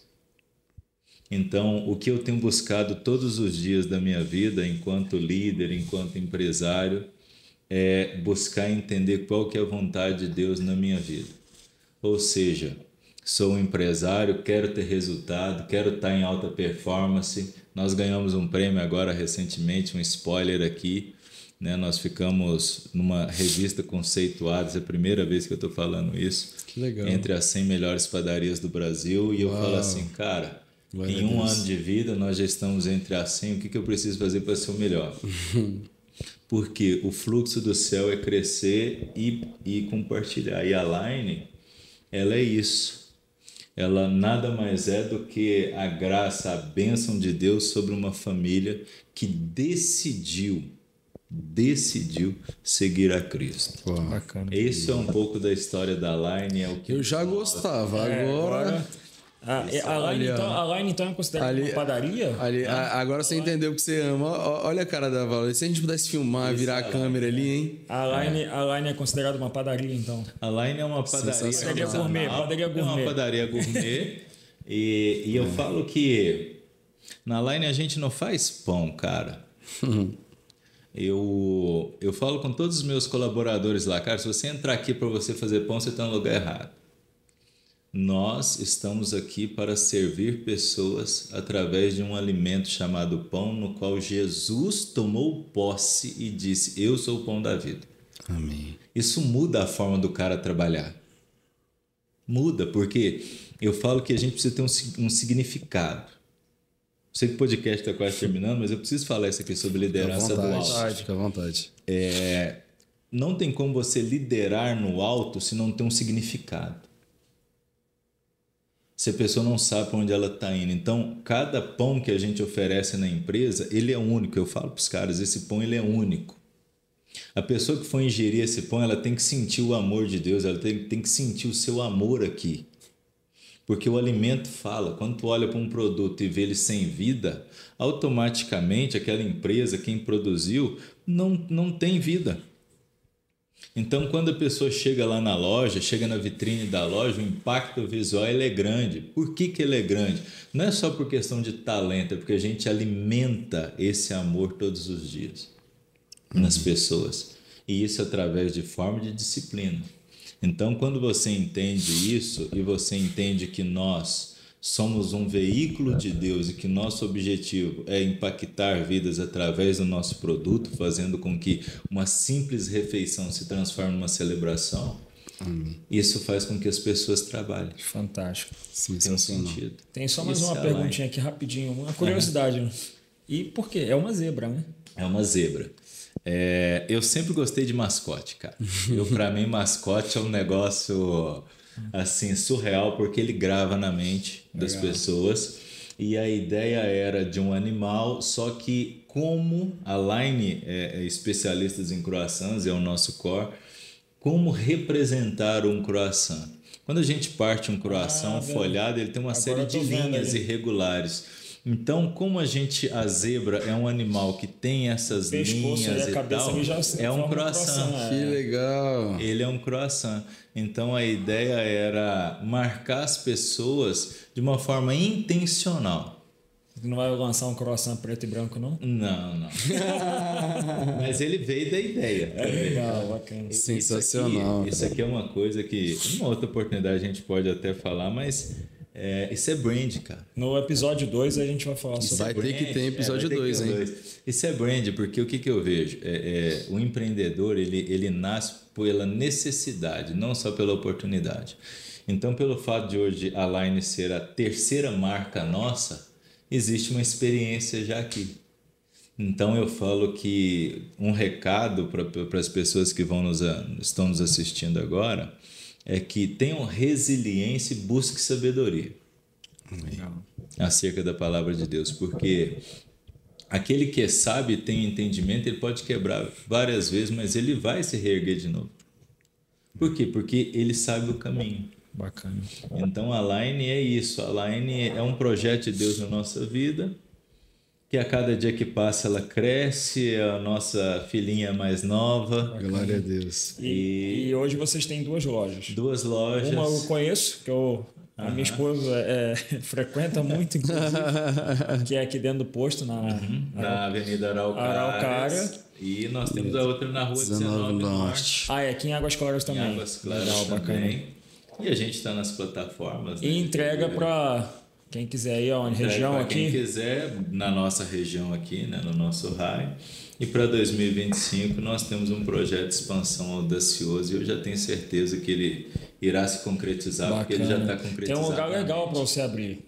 Então o que eu tenho buscado todos os dias da minha vida, enquanto líder, enquanto empresário, é buscar entender qual que é a vontade de Deus na minha vida. Ou seja, sou um empresário, quero ter resultado, quero estar em alta performance. Nós ganhamos um prêmio agora recentemente, um spoiler aqui, né? Nós ficamos numa revista conceituada, é a primeira vez que eu estou falando isso, que legal. Entre as 100 melhores padarias do Brasil. E eu falo assim, cara, em um ano de vida nós já estamos entre as 100, o que eu preciso fazer para ser o melhor? Porque o fluxo do céu é crescer e compartilhar. E a Line, ela é isso. Ela nada mais é do que a graça, a bênção de Deus sobre uma família que decidiu seguir a Cristo. Bacana. Esse é um pouco da história da Line. É o que eu já gostava, agora... A Line então é considerada uma padaria? Agora você entendeu o que você ama. Olha a cara da Val. Se a gente pudesse filmar, virar a câmera ali, hein? A Line é considerada uma padaria, então. A Line é uma padaria gourmet. É uma padaria gourmet. e eu falo que na Line a gente não faz pão, cara. Eu falo com todos os meus colaboradores lá, cara, se você entrar aqui para você fazer pão, você está no lugar errado. Nós estamos aqui para servir pessoas através de um alimento chamado pão, no qual Jesus tomou posse e disse: eu sou o pão da vida. Amém. Isso muda a forma do cara trabalhar. Muda, porque eu falo que a gente precisa ter um significado. Sei que o podcast está quase terminando, mas eu preciso falar isso aqui sobre liderança do alto. Fica à vontade. Não tem como você liderar no alto se não tem um significado. Se a pessoa não sabe para onde ela está indo. Então, cada pão que a gente oferece na empresa, ele é único. Eu falo para os caras, esse pão ele é único. A pessoa que for ingerir esse pão, ela tem que sentir o amor de Deus, ela tem que sentir o seu amor aqui. Porque o alimento fala. Quando tu olha para um produto e vê ele sem vida, automaticamente aquela empresa, quem produziu, não tem vida. Então, quando a pessoa chega lá na loja, chega na vitrine da loja, o impacto visual ele é grande. Por que ele é grande? Não é só por questão de talento, é porque a gente alimenta esse amor todos os dias nas pessoas. E isso através de forma de disciplina. Então, quando você entende isso e você entende que nós somos um veículo de Deus e que nosso objetivo é impactar vidas através do nosso produto, fazendo com que uma simples refeição se transforme numa celebração, isso faz com que as pessoas trabalhem. Fantástico. Tem um sentido. Tem só mais uma perguntinha aqui rapidinho, uma curiosidade. Né? E por quê? É uma zebra, né? É uma zebra. Eu sempre gostei de mascote, cara. Para mim, mascote é um negócio assim surreal, porque ele grava na mente das pessoas. E a ideia era de um animal, só que como a Line é especialistas em croissants, é o nosso core, como representar um croissant. Quando a gente parte um croissant folhado, ele tem uma série de linhas irregulares. Então, como a zebra é um animal que tem essas linhas e tal, é um croissant. Que legal! Ele é um croissant. Então, a ideia era marcar as pessoas de uma forma intencional. Não vai lançar um croissant preto e branco, não? Não. Mas ele veio da ideia. É legal, bacana. Sensacional. Isso aqui é uma coisa que, numa outra oportunidade, a gente pode até falar, mas... isso é brand, cara. No episódio 2 a gente vai falar sobre vai ter que ter episódio 2, hein? Isso é brand, porque o que eu vejo? O empreendedor, ele nasce pela necessidade, não só pela oportunidade. Então, pelo fato de hoje a Line ser a terceira marca nossa, existe uma experiência já aqui. Então eu falo que um recado para as pessoas que estão nos assistindo agora é que tenham resiliência e busque sabedoria acerca da palavra de Deus, porque aquele que é sábio e tem entendimento, ele pode quebrar várias vezes, mas ele vai se reerguer de novo. Por quê? Porque ele sabe o caminho. Bacana. Então a Line é isso, a Line é um projeto de Deus na nossa vida, que a cada dia que passa ela cresce, é a nossa filhinha mais nova. Glória a Deus. E hoje vocês têm 2 lojas. 2 lojas. Uma eu conheço, que a minha esposa frequenta muito, inclusive, que é aqui dentro do posto, na Avenida Araucária. E nós temos a outra na Rua 19 Norte. É aqui em Águas Claras também. Em Águas Claras também. E a gente está nas plataformas. E entrega para quem quiser aí, região aqui. Quem quiser, na nossa região aqui, né, no nosso raio. E para 2025 nós temos um projeto de expansão audacioso e eu já tenho certeza que ele irá se concretizar. Bacana. Porque ele já está concretizado. Tem um lugar legal para você abrir.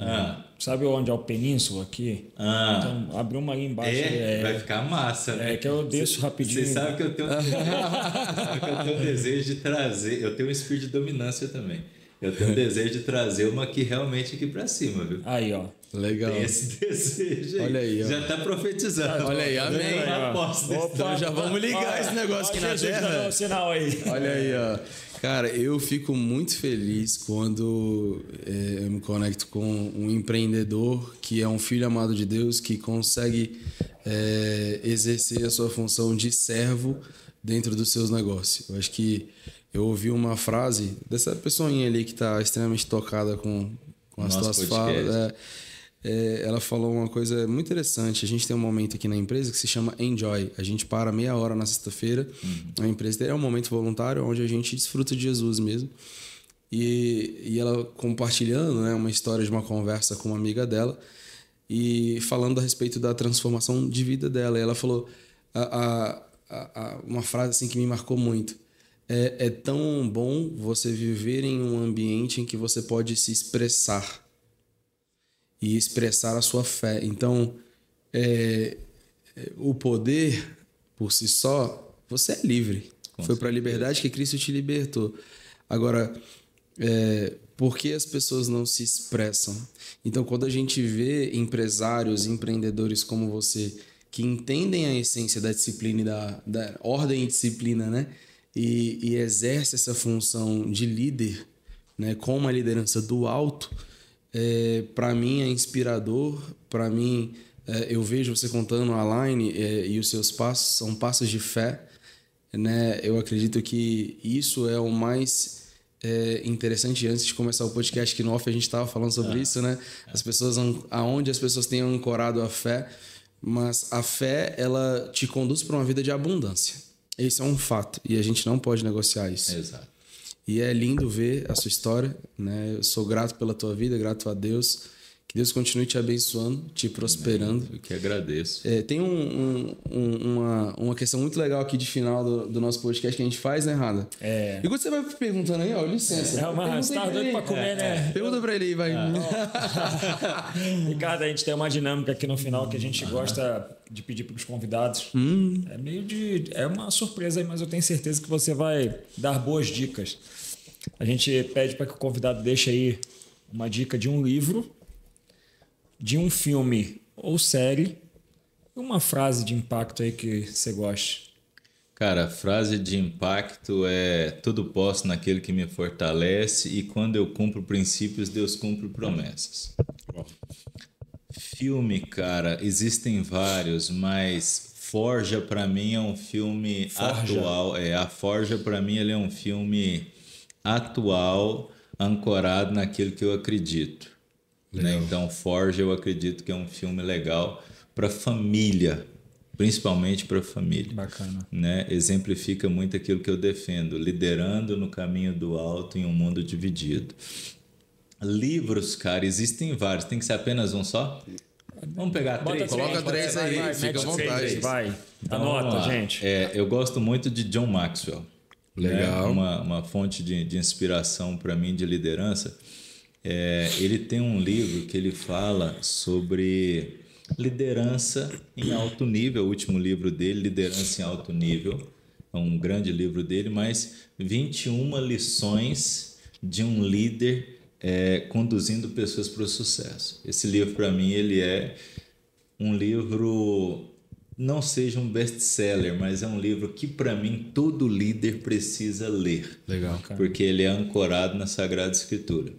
Sabe onde é o Península aqui? Então, abrir uma ali embaixo. Vai ficar massa, né? Que eu desço rapidinho. Você sabe que eu tenho um desejo de trazer. Eu tenho um espírito de dominância também. Eu tenho um desejo de trazer uma aqui realmente aqui para cima, viu? Aí, ó. Legal. Tem esse desejo aí. Olha aí, ó. Já tá profetizando. Olha aí, amém. Então já vamos ligar esse negócio aqui na terra. Dá um sinal aí. Olha aí, ó. Cara, eu fico muito feliz quando eu me conecto com um empreendedor que é um filho amado de Deus, que consegue exercer a sua função de servo dentro dos seus negócios. Eu acho que eu ouvi uma frase dessa pessoinha ali que está extremamente tocada com as tuas falas. Ela falou uma coisa muito interessante. A gente tem um momento aqui na empresa que se chama Enjoy. A gente para meia hora na sexta-feira. A empresa é um momento voluntário onde a gente desfruta de Jesus mesmo. E ela compartilhando, né, uma história de uma conversa com uma amiga dela e falando a respeito da transformação de vida dela. E ela falou uma frase assim que me marcou muito. É tão bom você viver em um ambiente em que você pode se expressar e expressar a sua fé. Então, o poder por si só, você é livre. Foi para a liberdade que Cristo te libertou. Agora, por que as pessoas não se expressam? Então, quando a gente vê empresários, empreendedores como você, que entendem a essência da disciplina e da ordem e disciplina, né? E exerce essa função de líder, né, com uma liderança do alto, para mim é inspirador. Para mim, eu vejo você contando a Line e os seus passos são passos de fé, né? Eu acredito que isso é o mais interessante. Antes de começar o podcast aqui no off, a gente estava falando sobre isso, né? As pessoas, aonde as pessoas têm ancorado a fé, mas a fé, ela te conduz para uma vida de abundância. Esse é um fato e a gente não pode negociar isso. Exato. E é lindo ver a sua história, né? Eu sou grato pela tua vida, grato a Deus. Que Deus continue te abençoando, te prosperando. Eu que agradeço. Tem uma questão muito legal aqui de final do nosso podcast que a gente faz, né, Rada? E quando você vai perguntando aí, ó, licença. Você tá doido pra comer, né? Pergunta pra ele aí, vai. Ricardo, a gente tem uma dinâmica aqui no final que a gente gosta de pedir para os convidados. É uma surpresa aí, mas eu tenho certeza que você vai dar boas dicas. A gente pede para que o convidado deixe aí uma dica de um livro, de um filme ou série, uma frase de impacto aí que você goste. Cara, a frase de impacto é: tudo posso naquele que me fortalece, e quando eu cumpro princípios, Deus cumpre promessas. Filme, cara, existem vários, mas Forja para mim é um filme atual. A Forja para mim ele é um filme atual, ancorado naquilo que eu acredito. Né? Então, Forja eu acredito que é um filme legal para família, principalmente para família. Bacana. Né? Exemplifica muito aquilo que eu defendo: liderando no caminho do alto em um mundo dividido. Livros, cara, existem vários. Tem que ser apenas um só? Vamos pegar 3. Coloca 3 aí, fica à vontade. Vai, anota, gente. Eu gosto muito de John Maxwell. Legal. Né? Uma fonte de inspiração para mim de liderança. Ele tem um livro que ele fala sobre Liderança em Alto Nível, o último livro dele, Liderança em Alto Nível, é um grande livro dele, mas 21 lições de um líder conduzindo pessoas para o sucesso. Esse livro, para mim, ele é um livro, não seja um best-seller, mas é um livro que, para mim, todo líder precisa ler. Legal. Porque ele é ancorado na Sagrada Escritura.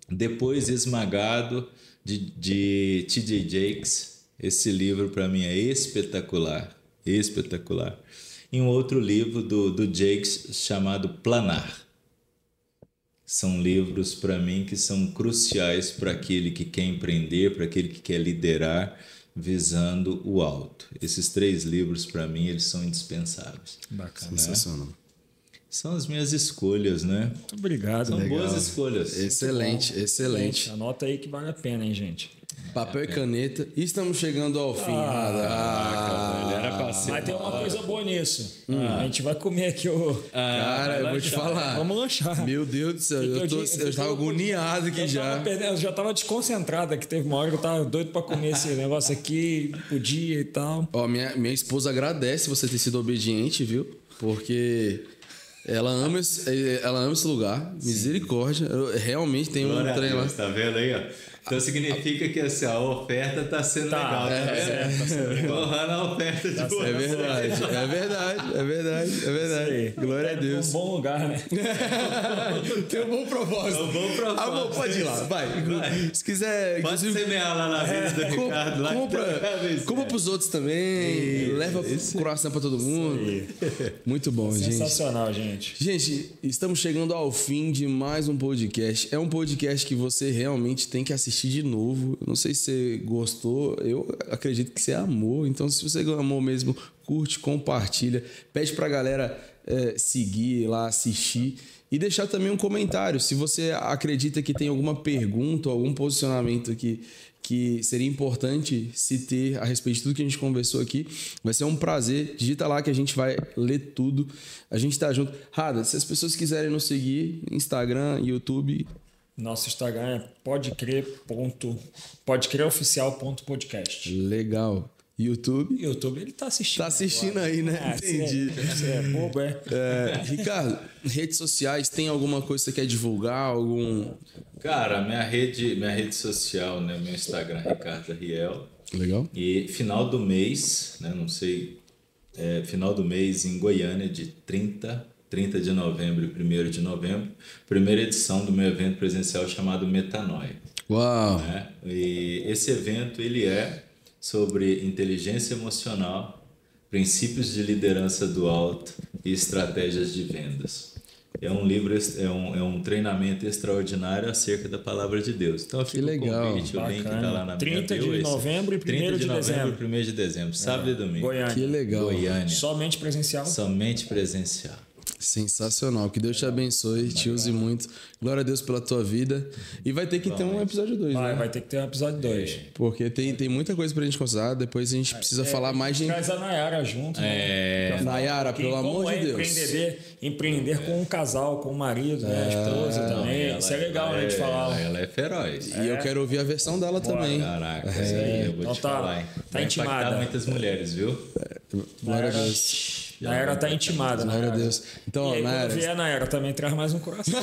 Depois, Esmagado, de T.D. Jakes. Esse livro, para mim, é espetacular. Espetacular. E um outro livro do Jakes chamado Planar. São livros, para mim, que são cruciais para aquele que quer empreender, para aquele que quer liderar, visando o alto. Esses 3 livros, para mim, eles são indispensáveis. Bacana. Sensacional. São as minhas escolhas, né? Muito obrigado. São Legal. boas escolhas. Excelente, excelente. Anota aí que vale a pena, hein, gente? Papel e caneta. E estamos chegando ao fim. Era pra ser. Mas tem uma coisa boa nisso. A gente vai comer aqui o... Cara, eu vou te falar. Vamos lanchar. Meu Deus do céu, eu estava agoniado aqui já. Eu já tava desconcentrado aqui. Teve uma hora que eu tava doido pra comer esse negócio aqui, podia e tal. Ó, minha esposa agradece você ter sido obediente, viu? Porque ela ama esse lugar. Misericórdia. Eu realmente tem um trem lá. Tá vendo aí, ó? Então significa que assim, a oferta tá sendo legal. Tá sendo honrando a oferta de vocês. É verdade. Glória a Deus. Um bom lugar, né? Tem um bom propósito. Amor, pode ir lá, vai. Se quiser. Pode semear lá na vida do Ricardo. Lá compra pros outros também. Leva coração pra todo mundo. Muito bom, gente. Sensacional, gente. Gente, estamos chegando ao fim de mais um podcast. É um podcast que você realmente tem que assistir de novo. Eu não sei se você gostou, eu acredito que você amou. Então, se você amou mesmo, curte, compartilha, pede pra galera seguir lá, assistir e deixar também um comentário. Se você acredita que tem alguma pergunta, algum posicionamento que seria importante se ter a respeito de tudo que a gente conversou aqui, vai ser um prazer. Digita lá que a gente vai ler tudo. A gente tá junto. Rada, se as pessoas quiserem nos seguir, Instagram, YouTube... Nosso Instagram é podcreroficial.podcast. Legal. YouTube? YouTube ele tá assistindo. Tá assistindo agora. Aí, né? Entendi. Você é bobo, é? Ricardo, redes sociais, tem alguma coisa que você quer divulgar? Cara, minha rede social, né? Meu Instagram é Ricardo Riel. Legal. E final do mês, né? Não sei, final do mês em Goiânia, de 30 de novembro e 1º de novembro, primeira edição do meu evento presencial chamado Metanoia. Uau! Né? E esse evento ele é sobre inteligência emocional, princípios de liderança do alto e estratégias de vendas. É um livro, é um treinamento extraordinário acerca da palavra de Deus. Então fica o convite, o link está lá na 30 de novembro e 1º de dezembro. 1º de dezembro, sábado e domingo. Goiânia. Que legal. Goiânia. Somente presencial? Somente presencial. Sensacional. Que Deus te abençoe, te use muito. Glória a Deus pela tua vida. E vai ter que ter um episódio 2, né? Vai ter que ter um episódio 2. Porque tem muita coisa pra gente conversar. Depois a gente precisa falar mais de... Traz a Nayara junto. Né? Nayara, pelo amor de Deus. Empreender com um casal, com o marido, né? A esposa também. Isso é legal, né? De falar. Ela é feroz. E eu quero ouvir a versão dela também. Caraca, isso aí eu vou te falar, hein? Tá intimada. Vai impactar muitas mulheres, viu? Glória a Deus. Nayara tá intimada, Glória a Deus. Então, e aí, Nayara... quando vier, Nayara, também traz mais um coração.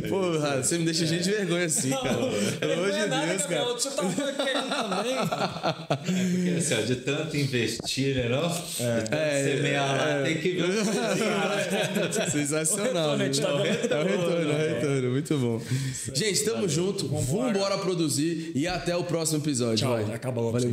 Porra, você me deixa gente de vergonha assim, cara. Pelo amor de Deus, cara. Você tá querendo também. Porque assim, ó, de tanto investir, né, não? De tanto semear lá, tem que ver. Sensacional. É o retorno. Muito bom. Gente, tamo junto. Vamos embora produzir e até o próximo episódio. Tchau, vai. acabou. Valeu.